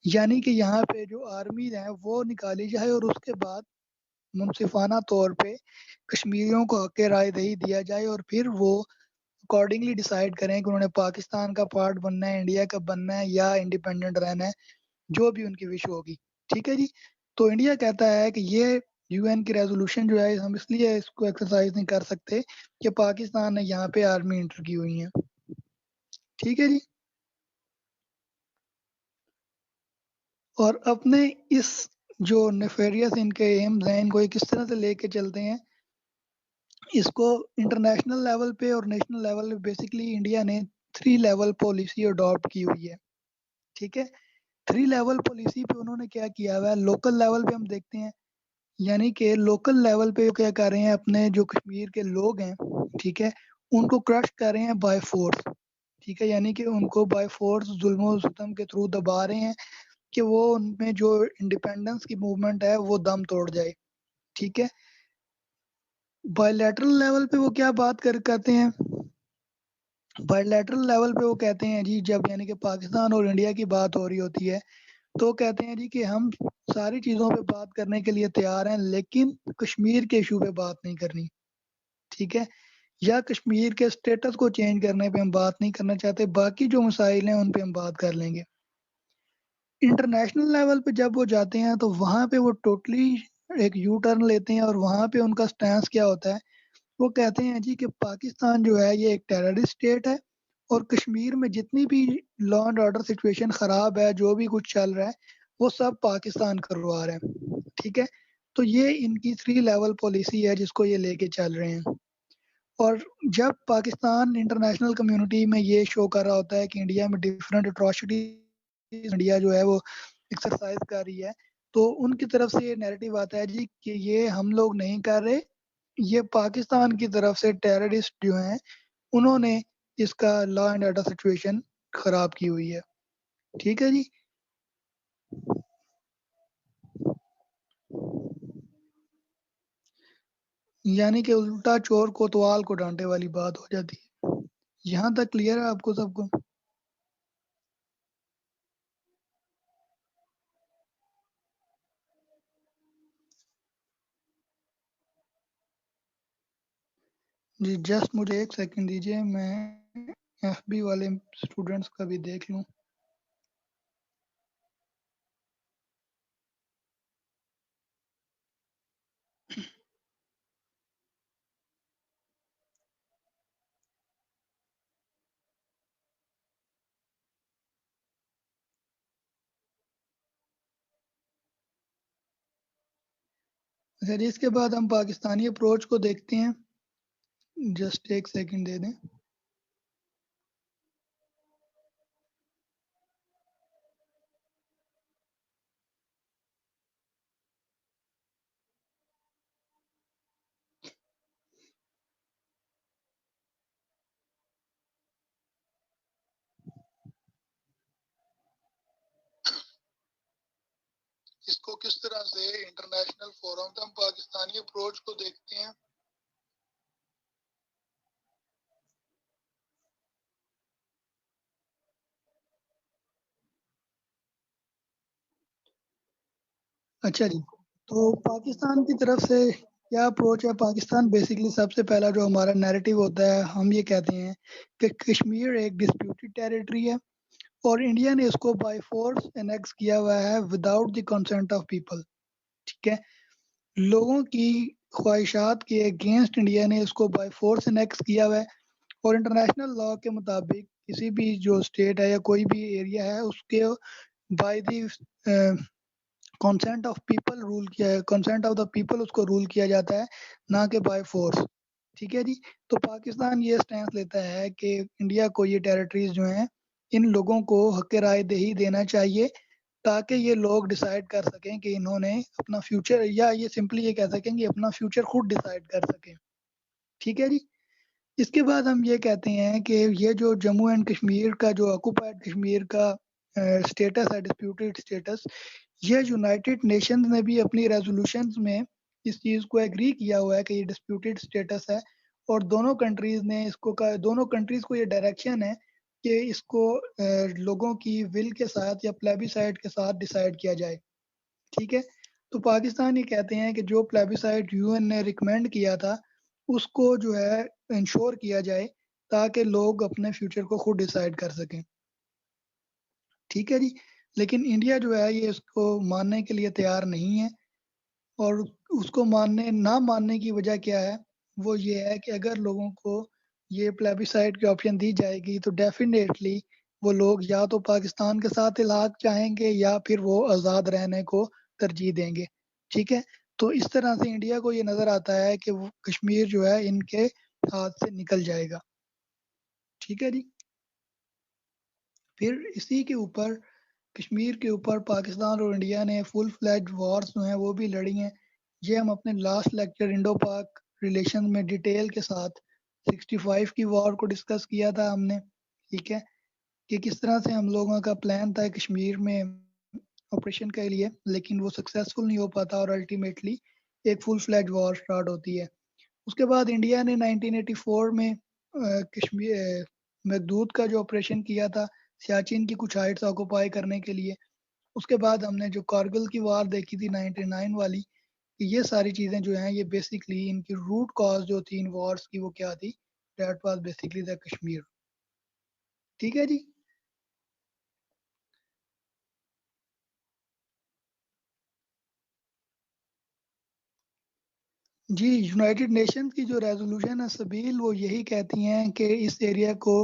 यानी कि यहाँ पे जो आर्मीज हैं वो निकाली जाए और उसके बाद मुनसिफाना तौर पे कश्मीरियों को हक राय दही दिया जाए और फिर वो अकॉर्डिंगली डिसाइड करें कि उन्होंने पाकिस्तान का पार्ट बनना है, इंडिया का बनना है या इंडिपेंडेंट रहना है, जो भी उनकी विश होगी। ठीक है जी, तो इंडिया कहता है कि ये यूएन की रेजोल्यूशन जो है हम इसलिए इसको एक्सरसाइज नहीं कर सकते कि पाकिस्तान ने यहाँ पे आर्मी इंटर की हुई है। ठीक है जी, और अपने इस जो नेफेरियस इनके एम्स हैं इनको ये किस तरह से लेके चलते हैं, इसको इंटरनेशनल लेवल पे और नेशनल लेवल पे बेसिकली इंडिया ने 3 लेवल पॉलिसी अडॉप्ट की हुई है। ठीक है, 3 लेवल पॉलिसी पे उन्होंने क्या किया हुआ है, लोकल लेवल पे हम देखते हैं, यानी कि लोकल लेवल पे क्या कर रहे हैं, अपने जो कश्मीर के लोग हैं, ठीक है, उनको क्रश कर रहे हैं बाय फोर्स। ठीक है, यानी कि उनको बाय फोर्स जुल्म सितम के थ्रू दबा रहे हैं कि वो उनमें जो इंडिपेंडेंस की मूवमेंट है वो दम तोड़ जाए। ठीक है, बायलैटरल लेवल पे वो क्या बात कर करते हैं, बायलैटरल लेवल पे वो कहते हैं जी जब यानी कि पाकिस्तान और इंडिया की बात हो रही होती है तो कहते हैं जी कि हम सारी चीज़ों पे बात करने के लिए तैयार हैं लेकिन कश्मीर के इशू पे बात नहीं करनी। ठीक है, या कश्मीर के स्टेटस को चेंज करने पे हम बात नहीं करना चाहते, बाकी जो मसाइल हैं उन पे हम बात कर लेंगे। इंटरनेशनल लेवल पे जब वो जाते हैं तो वहाँ पे वो टोटली एक यू टर्न लेते हैं और वहाँ पे उनका स्टैंस क्या होता है, वो कहते हैं जी कि पाकिस्तान जो है ये एक टेररिस्ट स्टेट है और कश्मीर में जितनी भी लॉ एंड ऑर्डर सिचुएशन खराब है, जो भी कुछ चल रहा है, वो सब पाकिस्तान करवा रहा है। ठीक है, तो ये इनकी 3 लेवल पॉलिसी है जिसको ये लेके चल रहे हैं। और जब पाकिस्तान इंटरनेशनल कम्युनिटी में ये शो कर रहा होता है कि इंडिया में डिफरेंट अट्रॉसिटीज इंडिया जो है वो एक्सरसाइज कर रही है, तो उनकी तरफ से ये नैरेटिव आता है जी कि ये हम लोग नहीं कर रहे, ये पाकिस्तान की तरफ से टेररिस्ट जो हैं उन्होंने इसका लॉ एंड ऑर्डर सिचुएशन खराब की हुई है। ठीक है जी, यानी कि उल्टा चोर कोतवाल को डांटे वाली बात हो जाती है। यहाँ तक क्लियर है आपको सबको? जी जस्ट मुझे एक सेकंड दीजिए, मैं एफबी वाले स्टूडेंट्स का भी देख लूं। अच्छा जी, इसके बाद हम पाकिस्तानी अप्रोच को देखते हैं। जस्ट एक सेकंड दे दें। इसको किस तरह से इंटरनेशनल फोरम पे हम पाकिस्तानी अप्रोच को देखते हैं। अच्छा जी, तो पाकिस्तान की तरफ से क्या अप्रोच है? पाकिस्तान बेसिकली सबसे पहला जो हमारा नैरेटिव होता है, हम ये कहते हैं कि कश्मीर एक डिस्प्यूटेड टेरिटरी है और इंडिया ने इसको बाय फोर्स एनेक्स किया हुआ है without the consent of people. ठीक है, लोगों की ख्वाहिशात के अगेंस्ट इंडिया ने इसको बाय फोर्स एनेक्स किया हुआ है और इंटरनेशनल लॉ के मुताबिक किसी भी जो स्टेट है या कोई भी एरिया है उसके by the consent of people rule किया है, कंसेंट ऑफ द पीपल उसको रूल किया जाता है, ना कि बाय फोर्स। ठीक है जी। तो पाकिस्तान ये स्टैंस लेता है कि इंडिया को ये टेरिटरीज जो हैं इन लोगों को हक राय दही देना चाहिए ताकि ये लोग डिसाइड कर सकें कि इन्होंने अपना फ्यूचर, या ये सिंपली ये कह सकें कि अपना फ्यूचर खुद डिसाइड कर सकें। ठीक है जी। इसके बाद हम ये कहते हैं कि ये जो जम्मू एंड कश्मीर का जो ऑक्युपाइड कश्मीर का स्टेटस है, डिस्प्यूटेड स्टेटस, ये यूनाइटेड नेशंस ने भी अपनी रेजोल्यूशंस में इस चीज़ को एग्री किया हुआ है कि ये डिस्प्यूटेड स्टेटस है और दोनों कंट्रीज ने इसको का दोनों कंट्रीज को ये डायरेक्शन है कि इसको लोगों की विल के साथ या प्लेबिसाइड के साथ डिसाइड किया जाए। ठीक है। तो पाकिस्तान ये कहते हैं कि जो प्लेबिसाइड यूएन ने रिकमेंड किया था उसको जो है इंश्योर किया जाए ताकि लोग अपने फ्यूचर को खुद डिसाइड कर सकें। ठीक है जी। लेकिन इंडिया जो है ये इसको मानने के लिए तैयार नहीं है और उसको मानने ना मानने की वजह क्या है? वो ये है कि अगर लोगों को ये प्लेबिसाइड की ऑप्शन दी जाएगी तो डेफिनेटली वो लोग या तो पाकिस्तान के साथ इल्हाक चाहेंगे या फिर वो आज़ाद रहने को तरजीह देंगे। ठीक है? तो इस तरह से इंडिया को ये नज़र आता है कि वो कश्मीर जो है इनके हाथ से निकल जाएगा। ठीक है जी? फिर इसी के ऊपर कश्मीर के ऊपर पाकिस्तान और इंडिया ने फुल फ्लेज वॉर्स जो हैं वो भी लड़ी हैं। ये हम अपने लास्ट लेक्चर इंडो पाक रिलेशन में डिटेल के साथ 65 की वॉर को डिस्कस किया था हमने। ठीक है, कि किस तरह से हम लोगों का प्लान था कश्मीर में ऑपरेशन के लिए, लेकिन वो सक्सेसफुल नहीं हो पाता और अल्टीमेटली एक फुल फ्लेज वॉर स्टार्ट होती है। उसके बाद इंडिया ने 1984 में कश्मीर मेघदूत का जो ऑपरेशन किया था सियाचिन की कुछ हाइट्स ऑक्युपाई करने के लिए। उसके बाद हमने जो कारगिल की वार देखी थी 99 वाली, ये सारी चीज़ें जो हैं ये बेसिकली इनकी रूट कॉज़ जो थी इन वॉर्स की वो क्या थी? That was basically the Kashmir. ठीक है जी? जी, यूनाइटेड नेशंस की जो रेज़ोल्यूशन है सबील वो यही कहती हैं कि इस एरिया को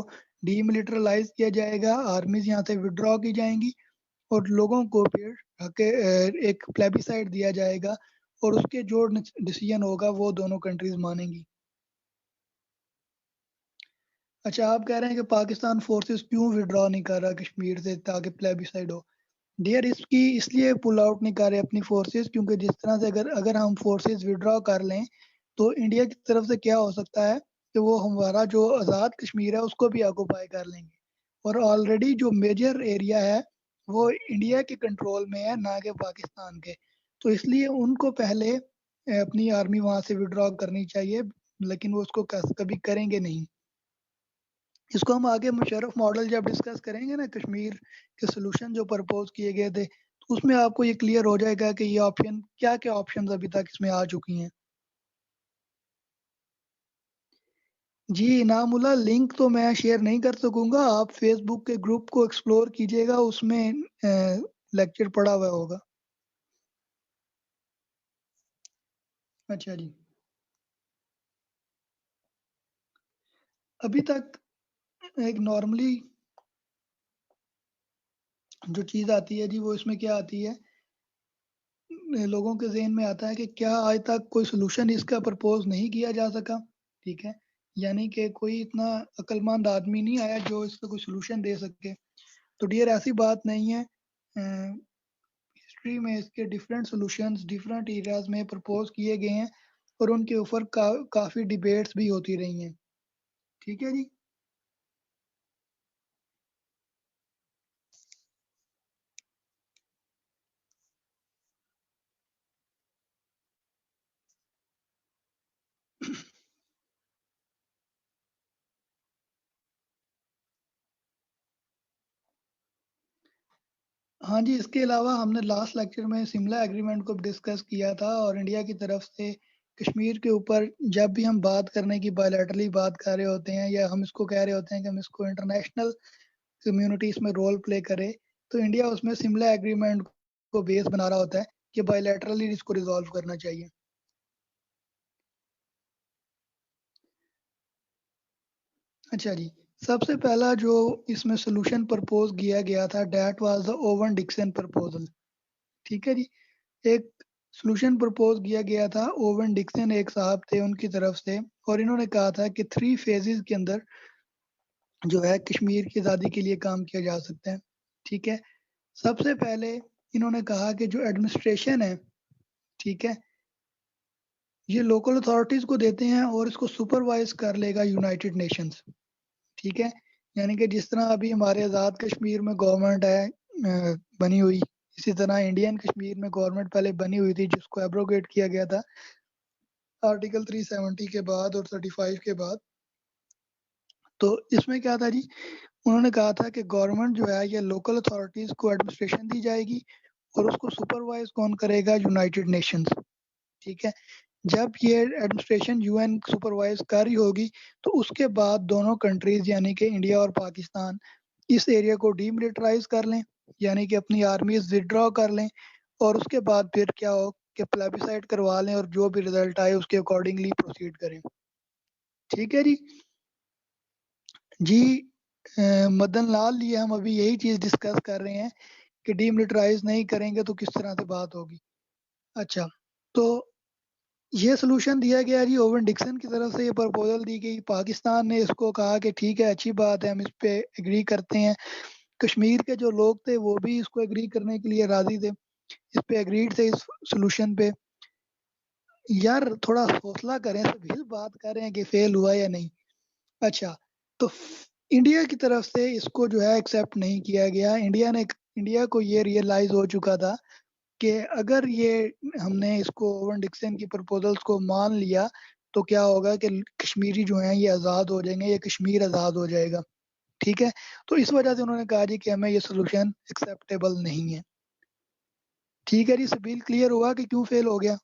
डीमिलिटराइज़ किया जाएगा, आर्मीज़ यहाँ से विथड्रॉ की जाएँगी और लोगों को फिर एक प्लेबिसाइड दिया जाएगा और उसके जो डिसीजन होगा वो दोनों कंट्रीज़ मानेंगी। अच्छा, आप कह रहे हैं कि पाकिस्तान फोर्सेस क्यों विथड्रॉ नहीं कर रहा कश्मीर से ताकि प्लेबिसाइड हो? डियर, इसकी इसलिए पुल आउट नहीं कर रहे अपनी फोर्सेस क्योंकि जिस तरह से अगर अगर हम फोर्सेस विथड्रॉ कर लें तो इंडिया की तरफ से क्या हो सकता है कि वो हमारा जो आज़ाद कश्मीर है उसको भी ऑक्युपाई कर लेंगे और ऑलरेडी जो मेजर एरिया है वो इंडिया के कंट्रोल में है, ना कि पाकिस्तान के। तो इसलिए उनको पहले अपनी आर्मी वहाँ से विथड्रॉ करनी चाहिए, लेकिन वो उसको कभी करेंगे नहीं। इसको हम आगे मुशर्रफ मॉडल जब डिस्कस करेंगे ना कश्मीर के सॉल्यूशन जो प्रपोज किए गए थे, तो उसमें आपको ये क्लियर हो जाएगा कि ये ऑप्शन क्या-क्या ऑप्शंस अभी तक इसमें आ चुकी हैं। जी, इनामुल्लाह, लिंक तो मैं शेयर नहीं कर सकूँगा, आप फ़ेसबुक के ग्रुप को एक्सप्लोर कीजिएगा, उसमें लेक्चर पड़ा हुआ होगा। अच्छा जी। अभी तक एक नॉर्मली जो चीज़ आती है जी, वो इसमें क्या आती है, लोगों के ज़हन में आता है कि क्या आज तक कोई सॉल्यूशन इसका प्रपोज़ नहीं किया जा सका, ठीक है? यानी कि कोई इतना अक्लमंद आदमी नहीं आया जो इसका कोई सॉल्यूशन दे सके। तो डियर, ऐसी बात नहीं है। हिस्ट्री में इसके डिफरेंट सॉल्यूशंस डिफरेंट एरियाज़ में प्रपोज़ किए गए हैं और उनके ऊपर काफ़ी डिबेट्स भी होती रही हैं। ठीक है जी? हाँ जी, इसके अलावा हमने लास्ट लेक्चर में शिमला एग्रीमेंट को डिस्कस किया था और इंडिया की तरफ से कश्मीर के ऊपर जब भी हम बात करने की बायलैटरली बात कर रहे होते हैं या हम इसको कह रहे होते हैं कि हम इसको इंटरनेशनल कम्युनिटी इसमें रोल प्ले करे, तो इंडिया उसमें शिमला एग्रीमेंट को बेस बना रहा होता है कि बायलैटरली इसको रिजॉल्व करना चाहिए। अच्छा जी, सबसे पहला जो इसमें सॉल्यूशन प्रपोज किया गया था that was the Owen Dixon proposal. ठीक है जी, एक सॉल्यूशन प्रपोज किया गया था, ओवन डिक्सन एक साहब थे उनकी तरफ से, और इन्होंने कहा था कि 3 फेजेस के अंदर जो है कश्मीर की आज़ादी के लिए काम किया जा सकता है। ठीक है, सबसे पहले इन्होंने कहा कि जो एडमिनिस्ट्रेशन है, ठीक है, ये लोकल अथॉरिटीज को देते हैं और इसको सुपरवाइज कर लेगा यूनाइटेड नेशंस। ठीक है, यानी कि जिस तरह अभी हमारे आज़ाद कश्मीर में गवर्नमेंट है बनी हुई, इसी तरह इंडियन कश्मीर में गवर्नमेंट पहले बनी हुई थी जिसको एब्रोगेट किया गया था आर्टिकल 370 के बाद और 35 के बाद। तो इसमें क्या था जी, उन्होंने कहा था कि गवर्नमेंट जो है ये लोकल अथॉरिटीज को एडमिनिस्ट्रेशन दी जाएगी और उसको सुपरवाइज कौन करेगा, यूनाइटेड नेशंस। ठीक है, जब ये एडमिनिस्ट्रेशन यूएन सुपरवाइज कर रही होगी तो उसके बाद दोनों कंट्रीज यानी कि इंडिया और पाकिस्तान इस एरिया को डीमिलिटराइज कर लें, यानी कि अपनी आर्मीज विदड्रॉ कर लें, और उसके बाद फिर क्या हो कि प्लेबिसाइड करवा लें और जो भी रिजल्ट आए उसके अकॉर्डिंगली प्रोसीड करें। ठीक है जी। जी, मदन लाल, ये हम अभी यही चीज डिस्कस कर रहे हैं कि डीमिलिटराइज नहीं करेंगे तो किस तरह से बात होगी। अच्छा, तो ये सॉल्यूशन दिया गया जी, ओवन डिक्सन की तरफ से ये प्रपोजल दी गई, पाकिस्तान ने इसको कहा कि ठीक है, अच्छी बात है, हम इस पे एग्री करते हैं। कश्मीर के जो लोग थे वो भी इसको एग्री करने के लिए राजी थे, इस पे एग्रीड थे इस सॉल्यूशन पे। यार थोड़ा हौसला करें, सब हिल बात कर रहे हैं कि फेल हुआ या नहीं। अच्छा, तो इंडिया की तरफ से इसको जो है एक्सेप्ट नहीं किया गया। इंडिया को ये रियलाइज हो चुका था कि अगर ये हमने इसको ओवन डिक्सन की प्रपोजल्स को मान लिया तो क्या होगा कि कश्मीरी जो हैं ये आज़ाद हो जाएंगे, ये कश्मीर आज़ाद हो जाएगा। ठीक है, तो इस वजह से उन्होंने कहा जी कि हमें ये सोल्यूशन एक्सेप्टेबल नहीं है। ठीक है जी, सबील क्लियर हुआ कि क्यों फेल हो गया।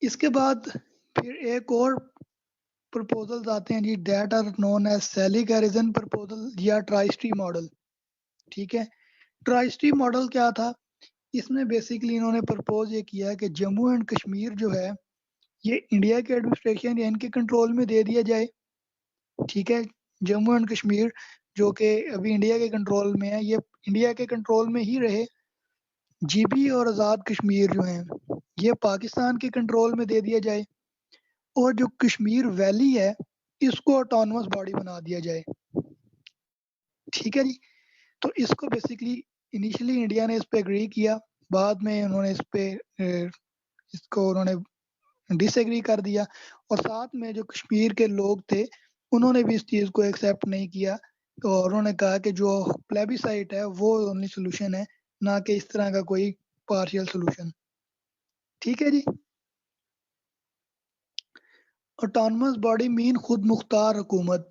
इसके बाद फिर एक और प्रपोजल्स आते हैं जी, that are known as Sally garrison proposal या ट्राइस्टी मॉडल। ठीक है, ट्राइस्टी मॉडल क्या था, इसमें बेसिकली इन्होंने प्रपोज ये किया कि जम्मू एंड कश्मीर जो है ये इंडिया के एडमिनिस्ट्रेशन या इनके कंट्रोल में दे दिया जाए। ठीक है, जम्मू एंड कश्मीर जो कि अभी इंडिया के कंट्रोल में है ये इंडिया के कंट्रोल में ही रहे। जीबी और आज़ाद कश्मीर जो हैं ये पाकिस्तान के कंट्रोल में दे दिया जाए, और जो कश्मीर वैली है इसको ऑटोनमस बॉडी बना दिया जाए। ठीक है जी, तो इसको बेसिकली इनिशियली इंडिया ने इस पे एग्री किया, बाद में उन्होंने इस पे इसको उन्होंने डिसएग्री कर दिया, और साथ में जो कश्मीर के लोग थे उन्होंने भी इस चीज़ को एक्सेप्ट नहीं किया, और उन्होंने कहा कि जो प्लेबिसाइट है वो ओनली सोल्यूशन है, ना कि इस तरह का कोई पार्शियल सोल्यूशन। ठीक है जी, ऑटोनमस बॉडी मीन खुद मुख्तार हुकूमत।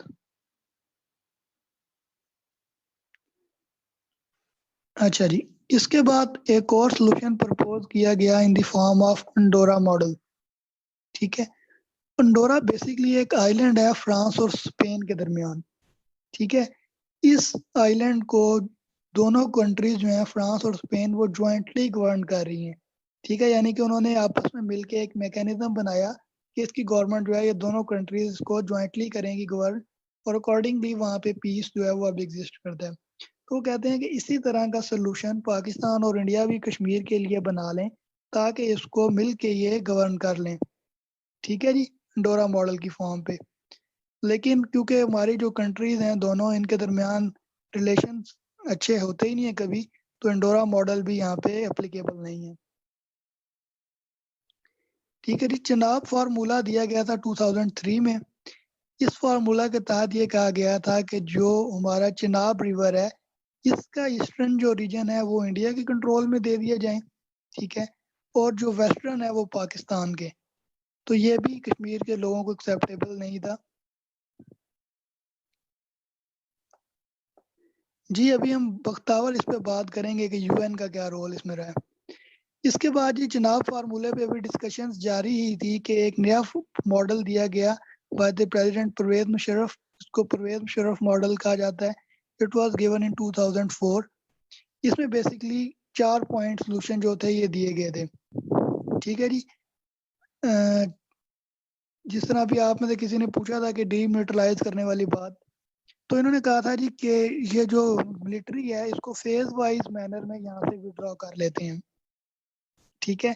अच्छा जी, इसके बाद एक और सोल्यूशन प्रपोज किया गया in the form of Andorra model. ठीक है, अंडोरा बेसिकली एक आइलैंड है फ्रांस और स्पेन के दरमियान। ठीक है, इस आइलैंड को दोनों कंट्रीज जो हैं फ्रांस और स्पेन वो ज्वाइंटली गवर्न कर रही हैं। ठीक है, यानी कि उन्होंने आपस में मिलके एक मैकेनिज्म बनाया कि इसकी गवर्नमेंट जो है ये दोनों कंट्रीज को ज्वाइंटली करेंगी गवर्न, और अकॉर्डिंगली वहाँ पे पीस जो है वो अब एग्जिस्ट करता है। तो वो कहते हैं कि इसी तरह का सोल्यूशन पाकिस्तान और इंडिया भी कश्मीर के लिए बना लें ताकि इसको मिल के ये गवर्न कर लें। ठीक है जी, डोरा मॉडल की फॉर्म पे। लेकिन क्योंकि हमारी जो कंट्रीज हैं दोनों, इनके दरमियान रिलेशन अच्छे होते ही नहीं है कभी, तो इंडोरा मॉडल भी यहाँ पे एप्लीकेबल नहीं है। ठीक है जी, चिनाब फार्मूला दिया गया था 2003 में। इस फार्मूला के तहत ये कहा गया था कि जो हमारा चिनाब रिवर है इसका ईस्टर्न जो रीजन है वो इंडिया के कंट्रोल में दे दिया जाए। ठीक है, और जो वेस्टर्न है वो पाकिस्तान के। तो ये भी कश्मीर के लोगों को एक्सेप्टेबल नहीं था। जी अभी हम बख्तावर इस पे बात करेंगे कि यूएन का क्या रोल इसमें रहा है। इसके बाद ये चुनाव फार्मूले पे अभी डिस्कशंस जारी ही थी कि एक नया मॉडल दिया गया by the president Pervez Musharraf, इसको परवेज मुशर्रफ मॉडल कहा जाता है। It was given in 2004। इसमें बेसिकली 4 पॉइंट सोल्यूशन जो थे ये दिए गए थे। ठीक है जी। अ, जिस तरह अभी आप में से किसी ने पूछा था कि डीमिलिटराइज करने वाली बात, तो इन्होंने कहा था जी कि ये जो मिलिट्री है इसको फेज वाइज मैनर में यहाँ से विड्रॉ कर लेते हैं। ठीक है,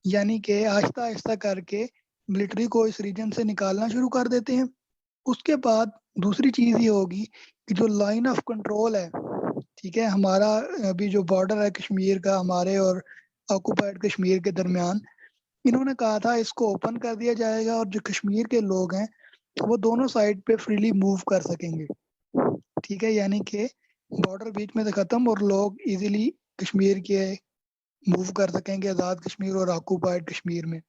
यानी कि आहिस्ता आहिस्ता करके मिलिट्री को इस रीजन से निकालना शुरू कर देते हैं। उसके बाद दूसरी चीज ये होगी कि जो लाइन ऑफ कंट्रोल है, ठीक है, हमारा अभी जो बॉर्डर है कश्मीर का हमारे और ऑक्युपाइड कश्मीर के दरमियान, इन्होंने कहा था इसको ओपन कर दिया जाएगा और जो कश्मीर के लोग हैं वो दोनों साइड पे फ्रीली मूव कर सकेंगे। ठीक है, यानी कि बॉर्डर बीच में से खत्म और लोग इजीली कश्मीर के मूव कर सकेंगे आज़ाद कश्मीर और ऑक्युपाइड कश्मीर में।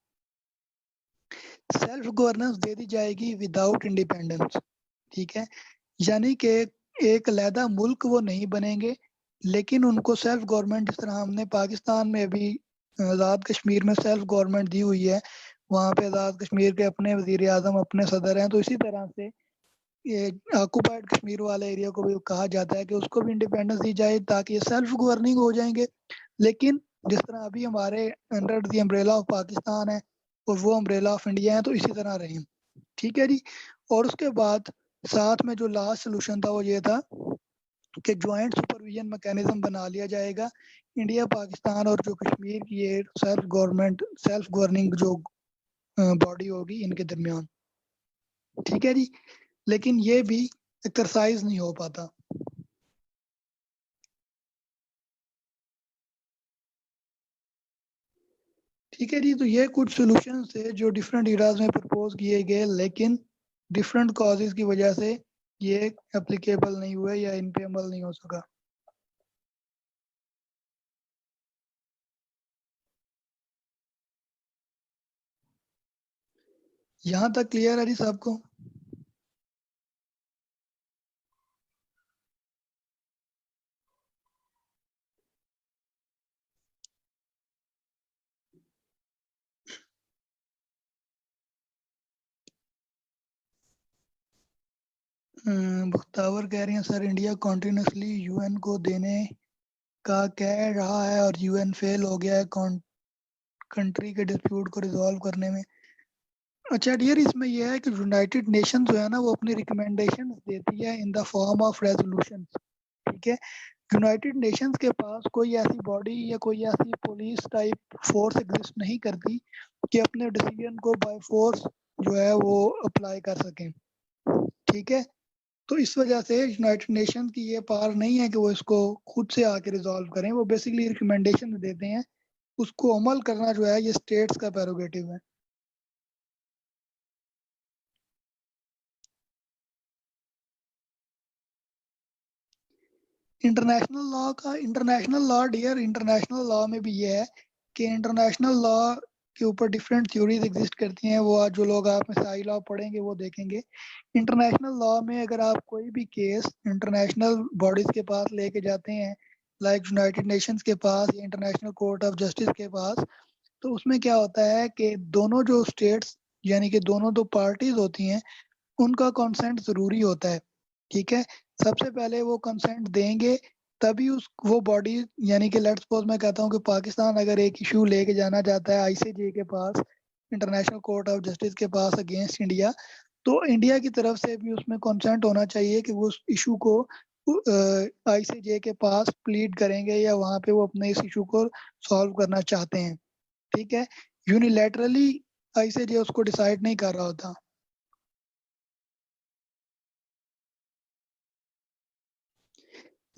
सेल्फ गवर्नेंस दे दी जाएगी विदाउट इंडिपेंडेंस। ठीक है, यानी कि एक अलहदा मुल्क वो नहीं बनेंगे, लेकिन उनको सेल्फ गवर्नमेंट, जिस तरह हमने पाकिस्तान में अभी आज़ाद कश्मीर में सेल्फ गवर्नमेंट दी हुई है, वहाँ पे आज़ाद कश्मीर के अपने वजीर आजम अपने सदर हैं, तो इसी तरह से ये ऑक्युपाइड कश्मीर वाले एरिया को भी कहा जाता है कि उसको भी इंडिपेंडेंस दी जाए ताकि ये सेल्फ गवर्निंग हो जाएंगे। लेकिन जिस तरह अभी हमारे under the umbrella of Pakistan है और वो अम्ब्रेला ऑफ इंडिया है, तो इसी तरह रहें। ठीक है जी। और उसके बाद साथ में जो लास्ट सोल्यूशन था वो ये था कि ज्वाइंट सुपरविजन मैकेनिज्म बना लिया जाएगा इंडिया पाकिस्तान और जो कश्मीर की ये सेल्फ गवर्निंग जो बॉडी होगी इनके दरमियान। ठीक है जी, लेकिन ये भी एक्सरसाइज नहीं हो पाता। ठीक है जी, तो ये कुछ सोल्यूशन थे जो डिफरेंट इराज में प्रपोज किए गए, लेकिन डिफरेंट कॉजेज की वजह से ये एप्लीकेबल नहीं हुए या इन पे अमल नहीं हो सका। यहाँ तक क्लियर है जी सबको? बख्तावर कह रही हैं सर इंडिया कॉन्टिन्यूसली यूएन को देने का कह रहा है और यूएन फेल हो गया है कंट्री के डिस्प्यूट को रिजॉल्व करने में। अच्छा डियर, इसमें यह है कि यूनाइटेड नेशन जो है ना वो अपनी रिकमेंडेशन देती है in the form of resolution. ठीक है, यूनाइटेड नेशंस के पास कोई ऐसी बॉडी या कोई ऐसी पुलिस टाइप फोर्स एग्जिस्ट नहीं करती कि अपने डिसीजन को बाय फोर्स जो है वो अप्लाई कर सकें। ठीक है, तो इस वजह से यूनाइटेड नेशन की ये पावर नहीं है कि वो इसको खुद से आके रिजॉल्व करें। वो बेसिकली रिकमेंडेशन देते हैं, उसको अमल करना जो है ये स्टेट्स का प्रेरोगेटिव है। International law dear, international law में भी ये है कि इंटरनेशनल लॉ के ऊपर डिफरेंट थ्योरीज एग्जिस्ट करती हैं। वो आज जो लोग आप में साई लॉ पढ़ेंगे वो देखेंगे। इंटरनेशनल लॉ में अगर आप कोई भी केस इंटरनेशनल बॉडीज के पास लेके जाते हैं, लाइक यूनाइटेड नेशंस के पास या इंटरनेशनल कोर्ट ऑफ जस्टिस के पास, तो उसमें क्या होता है कि दोनों जो स्टेट्स यानी कि दोनों दो पार्टीज होती हैं उनका कंसेंट जरूरी होता है। ठीक है, सबसे पहले वो कंसेंट देंगे तभी उस वो बॉडी, यानी कि लेट्स सपोज मैं कहता हूँ कि पाकिस्तान अगर एक इशू लेके जाना चाहता है आईसीजे के पास, इंटरनेशनल कोर्ट ऑफ जस्टिस के पास अगेंस्ट इंडिया, तो इंडिया की तरफ से भी उसमें कंसेंट होना चाहिए कि वो उस इशू को आईसीजे के पास प्लीड करेंगे या वहां पे वो अपने इस इशू को सॉल्व करना चाहते हैं। ठीक है, यूनिलैटरली आईसीजे उसको डिसाइड नहीं कर रहा होता।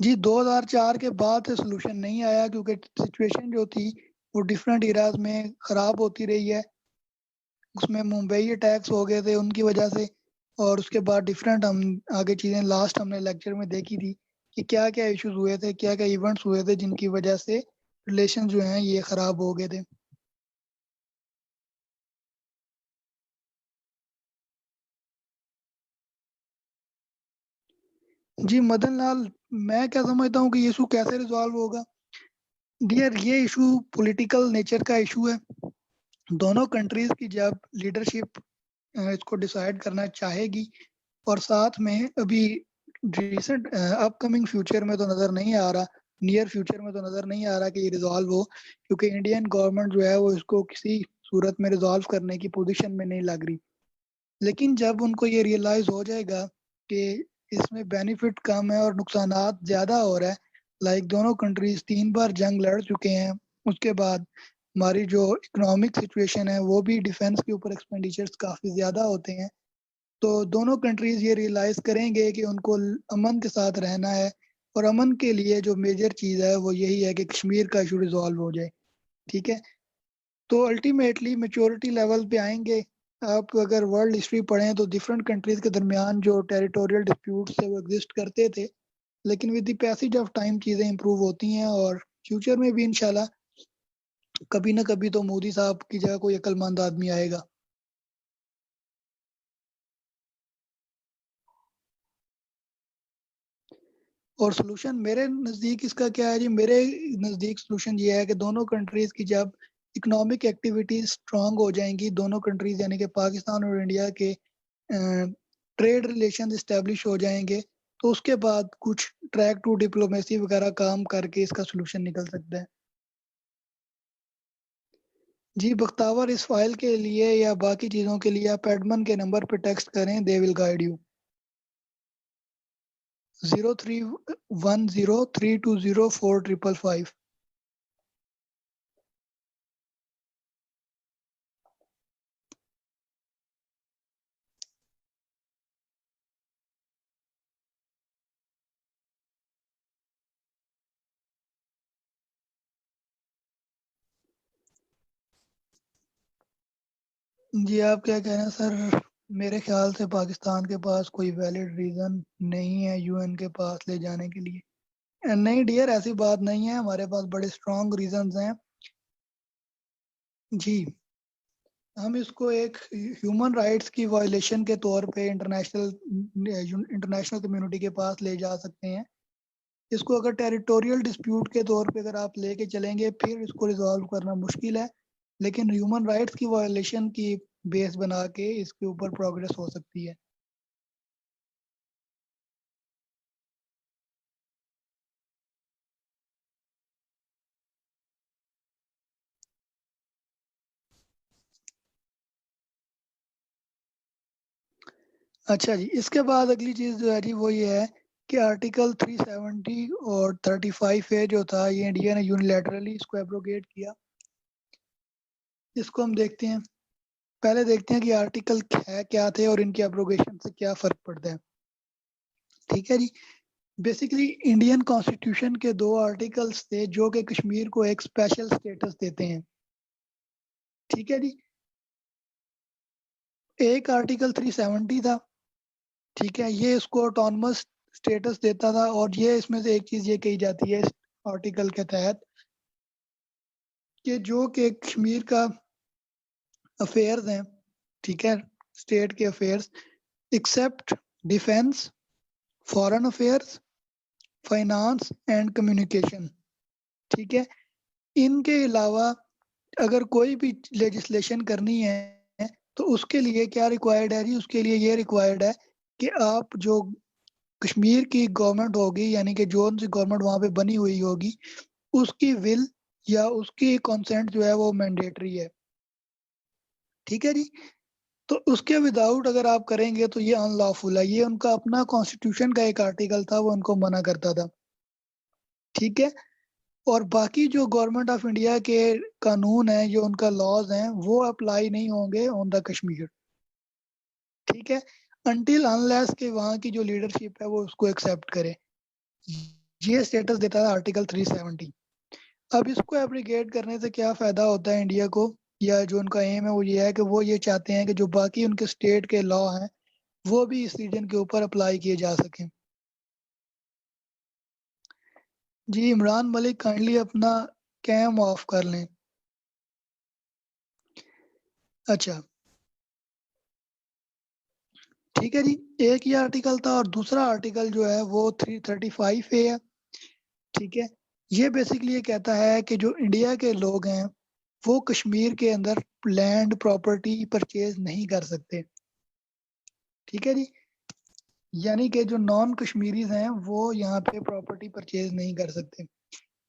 जी 2004 के बाद से सोल्यूशन नहीं आया क्योंकि सिचुएशन जो थी वो डिफरेंट इराज में खराब होती रही है। उसमें मुंबई अटैक्स हो गए थे उनकी वजह से, और उसके बाद डिफरेंट हम आगे चीज़ें लास्ट हमने लेक्चर में देखी थी कि क्या क्या इश्यूज हुए थे, क्या क्या इवेंट्स हुए थे जिनकी वजह से रिलेशन जो हैं ये खराब हो गए थे। जी मदन लाल, मैं क्या समझता हूँ कि ये इशू कैसे रिजॉल्व होगा। डियर, ये इशू पॉलिटिकल नेचर का इशू है। दोनों कंट्रीज की जब लीडरशिप इसको डिसाइड करना चाहेगी, और साथ में अभी रिसेंट अपकमिंग फ्यूचर में तो नज़र नहीं आ रहा, नियर फ्यूचर में तो नज़र नहीं आ रहा कि ये रिजॉल्व हो, क्योंकि इंडियन गवर्नमेंट जो है वो इसको किसी सूरत में रिजॉल्व करने की पोजीशन में नहीं लग रही। लेकिन जब उनको ये रियलाइज हो जाएगा कि इसमें बेनिफिट कम है और नुकसानात ज़्यादा हो रहा है, लाइक दोनों कंट्रीज 3 बार जंग लड़ चुके हैं, उसके बाद हमारी जो इकोनॉमिक सिचुएशन है वो भी डिफेंस के ऊपर एक्सपेंडिचर्स काफ़ी ज़्यादा होते हैं, तो दोनों कंट्रीज ये रियलाइज करेंगे कि उनको अमन के साथ रहना है, और अमन के लिए जो मेजर चीज़ है वो यही है कि कश्मीर का इशू रिजॉल्व हो जाए। ठीक है, तो अल्टीमेटली मेच्योरिटी लेवल पे आएंगे। आप अगर वर्ल्ड हिस्ट्री पढ़ें तो डिफरेंट कंट्रीज के दरमियान जो टेरिटोरियल डिस्प्यूट्स थे वो एग्जिस्ट करते थे, लेकिन with the passage of time चीज़ें इंप्रूव होती हैं, और फ्यूचर में भी इंशाल्लाह कभी ना कभी तो मोदी साहब की जगह कोई अक्लमंद आदमी आएगा। और सोल्यूशन मेरे नज़दीक इसका क्या है जी, मेरे नज़दीक सोल्यूशन ये है कि दोनों कंट्रीज की जब इकोनॉमिक एक्टिविटीज स्ट्रांग हो जाएंगी, दोनों कंट्रीज यानी कि पाकिस्तान और इंडिया के ट्रेड रिलेशन इस्टेब्लिश हो जाएंगे, तो उसके बाद कुछ ट्रैक टू डिप्लोमेसी वगैरह काम करके इसका सोल्यूशन निकल सकता है। जी बख्तावर, इस फाइल के लिए या बाकी चीज़ों के लिए आप एडमन के नंबर पर टेक्स्ट करें, दे विल गाइड यू। 0310320455। जी आप क्या कह रहे हैं सर? मेरे ख्याल से पाकिस्तान के पास कोई वैलिड रीज़न नहीं है यूएन के पास ले जाने के लिए। नहीं डियर, ऐसी बात नहीं है, हमारे पास बड़े स्ट्रॉन्ग रीजंस हैं। जी, हम इसको एक ह्यूमन राइट्स की वायलेशन के तौर पे इंटरनेशनल कम्युनिटी के पास ले जा सकते हैं। इसको अगर टेरिटोरियल डिस्प्यूट के तौर पे अगर आप लेके चलेंगे फिर इसको रिजॉल्व करना मुश्किल है, लेकिन ह्यूमन राइट्स की वायलेशन की बेस बना के इसके ऊपर प्रोग्रेस हो सकती है। अच्छा जी, इसके बाद अगली चीज़ जो है जी वो ये है कि आर्टिकल 370 और 35 ए जो था, ये इंडिया ने यूनिलैटरली इसको एब्रोगेट किया। इसको हम देखते हैं, पहले देखते हैं कि आर्टिकल है क्या थे और इनकी एब्रोगेशन से क्या फ़र्क पड़ता है। ठीक है जी, बेसिकली इंडियन कॉन्स्टिट्यूशन के 2 आर्टिकल्स थे जो कि कश्मीर को एक स्पेशल स्टेटस देते हैं। ठीक है जी, एक आर्टिकल 370 था। ठीक है, ये इसको ऑटोनमस स्टेटस देता था, और ये इसमें से एक चीज ये कही जाती है इस आर्टिकल के तहत कि जो कि कश्मीर का अफेयर्स हैं, ठीक है, स्टेट के affairs except defence, foreign affairs, finance and communication, ठीक है, इनके अलावा अगर कोई भी लेजिस्लेशन करनी है तो उसके लिए क्या रिक्वायर्ड है जी, उसके लिए ये रिक्वायर्ड है कि आप जो कश्मीर की गवर्नमेंट होगी, यानी कि जो सी गवर्नमेंट वहाँ पे बनी हुई होगी, उसकी विल या उसकी कंसेंट जो है वो मैंडेटरी है। ठीक है जी, तो उसके विदाउट अगर आप करेंगे तो ये अनलॉफुल है। ये उनका अपना कॉन्स्टिट्यूशन का एक आर्टिकल था, वो उनको मना करता था। ठीक है, और बाकी जो गवर्नमेंट ऑफ इंडिया के कानून हैं, जो उनका लॉज हैं, वो अप्लाई नहीं होंगे ऑन द कश्मीर। ठीक है, अनटिल अनलेस के वहाँ की जो लीडरशिप है वो उसको एक्सेप्ट करे। ये स्टेटस देता है आर्टिकल 370। अब इसको एप्लीकेट करने से क्या फायदा होता है इंडिया को, या जो उनका एम है वो ये है कि वो ये चाहते हैं कि जो बाकी उनके स्टेट के लॉ हैं वो भी इस रीजन के ऊपर अप्लाई किए जा सकें। जी इमरान मलिक, काइंडली अपना कैम ऑफ कर लें। अच्छा, ठीक है जी, एक ये आर्टिकल था और दूसरा आर्टिकल जो है वो 335A है। ठीक है, ये बेसिकली ये कहता है कि जो इंडिया के लोग हैं वो कश्मीर के अंदर लैंड प्रॉपर्टी परचेज नहीं कर सकते। ठीक है जी, यानी कि जो नॉन कश्मीरीज हैं वो यहाँ पे प्रॉपर्टी परचेज नहीं कर सकते।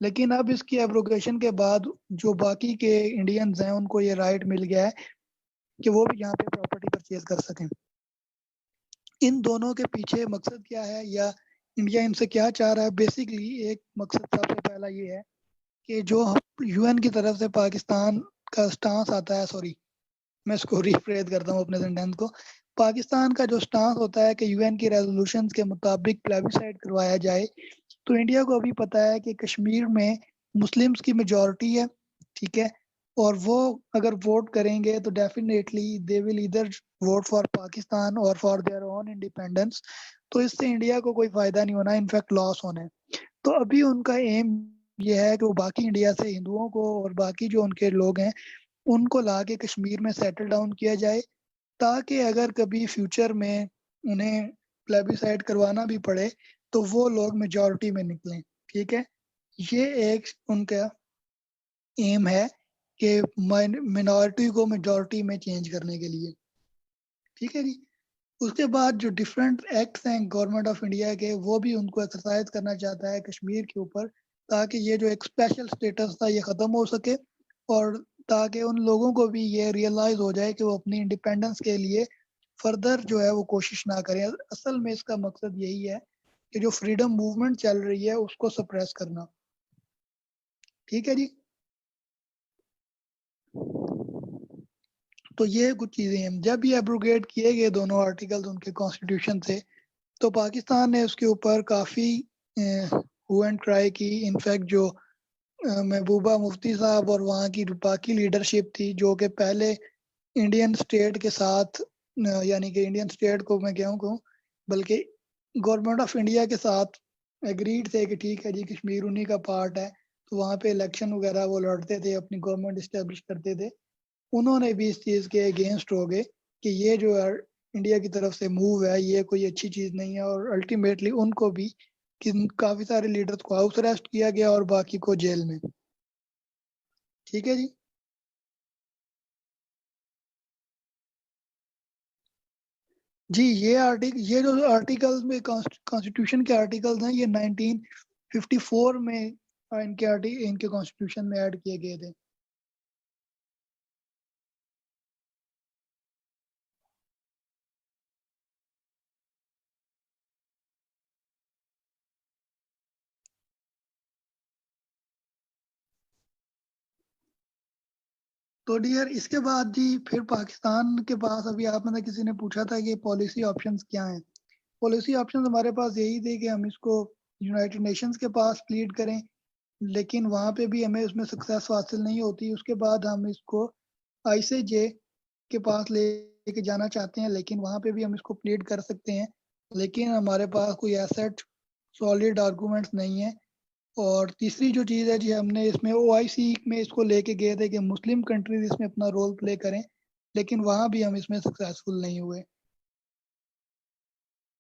लेकिन अब इसकी एब्रोगेशन के बाद जो बाकी के इंडियंस हैं उनको ये राइट मिल गया है कि वो भी यहाँ पे प्रॉपर्टी परचेज कर सकें। इन दोनों के पीछे मकसद क्या है या इंडिया इनसे क्या चाह रहा है? बेसिकली एक मकसद सबसे पहला ये है कि जो यूएन की तरफ से पाकिस्तान का स्टांस आता है, सॉरी मैं इसको रिफ्रेज करता हूँ अपने सेंटेंस को, पाकिस्तान का जो स्टांस होता है कि यूएन की रेजोल्यूशंस के मुताबिक प्लेबिसाइड करवाया जाए, तो इंडिया को अभी पता है कि कश्मीर में मुस्लिम्स की मेजॉरिटी है। ठीक है, और वो अगर वोट करेंगे तो डेफिनेटली दे विल इधर वोट फॉर पाकिस्तान और फॉर देयर ओन इंडिपेंडेंस। तो इससे इंडिया को कोई फायदा नहीं होना, इनफैक्ट लॉस होना है। तो अभी उनका एम ये है कि वो बाकी इंडिया से हिंदुओं को और बाकी जो उनके लोग हैं उनको ला के कश्मीर में सेटल डाउन किया जाए, ताकि अगर कभी फ्यूचर में उन्हें प्लेबिसाइड करवाना भी पड़े तो वो लोग मेजॉरिटी में निकलें। ठीक है, ये एक उनका एम है कि मिनॉरिटी को मेजॉरिटी में चेंज करने के लिए। ठीक है जी, उसके बाद जो डिफरेंट एक्ट्स हैं गवर्नमेंट ऑफ इंडिया के वो भी उनको एक्सरसाइज करना चाहता है कश्मीर के ऊपर, ताकि ये जो एक स्पेशल स्टेटस था ये ख़त्म हो सके और ताकि उन लोगों को भी ये रियलाइज हो जाए कि वो अपनी इंडिपेंडेंस के लिए फर्दर जो है वो कोशिश ना करें। असल में इसका मकसद यही है कि जो फ्रीडम मूवमेंट चल रही है उसको सप्रेस करना। ठीक है जी, तो ये कुछ चीज़ें हैं। जब ये एब्रोगेट किए गए दोनों आर्टिकल्स उनके कॉन्स्टिट्यूशन से, तो पाकिस्तान ने उसके ऊपर काफ़ी हू एंड ट्राई की। इनफैक्ट जो महबूबा मुफ्ती साहब और वहाँ की बाकी लीडरशिप थी जो कि पहले इंडियन स्टेट के साथ यानी कि इंडियन स्टेट को मैं क्यों कहूँ, बल्कि गवर्नमेंट ऑफ इंडिया के साथ एग्रीड थे कि ठीक है जी कश्मीर उन्हीं का पार्ट है, तो वहाँ पे इलेक्शन वगैरह वो लड़ते थे, अपनी गवर्नमेंट इस्टेब्लिश करते थे। उन्होंने भी इस चीज़ के अगेंस्ट हो गए कि ये जो इंडिया की तरफ से मूव है ये कोई अच्छी चीज़ नहीं है, और अल्टीमेटली उनको भी काफ़ी सारे लीडर्स को हाउस अरेस्ट किया गया और बाकी को जेल में। ठीक है जी, जी ये जो आर्टिकल्स में कॉन्स्टिट्यूशन के आर्टिकल्स हैं ये 1954 में इनके कॉन्स्टिट्यूशन में ऐड किए गए थे। तो डियर इसके बाद जी फिर पाकिस्तान के पास, अभी आप में से किसी ने पूछा था कि पॉलिसी ऑप्शंस क्या हैं। पॉलिसी ऑप्शंस हमारे पास यही थे कि हम इसको यूनाइटेड नेशंस के पास प्लीड करें, लेकिन वहाँ पे भी हमें उसमें सक्सेस हासिल नहीं होती। उसके बाद हम इसको आईसीजे के पास लेके जाना चाहते हैं, लेकिन वहाँ पे भी हम इसको प्लीड कर सकते हैं, लेकिन हमारे पास कोई एसेट सॉलिड आर्गूमेंट्स नहीं है। और तीसरी जो चीज़ है जी, हमने इसमें ओआईसी में इसको लेके गए थे कि मुस्लिम कंट्रीज इसमें अपना रोल प्ले करें, लेकिन वहाँ भी हम इसमें सक्सेसफुल नहीं हुए।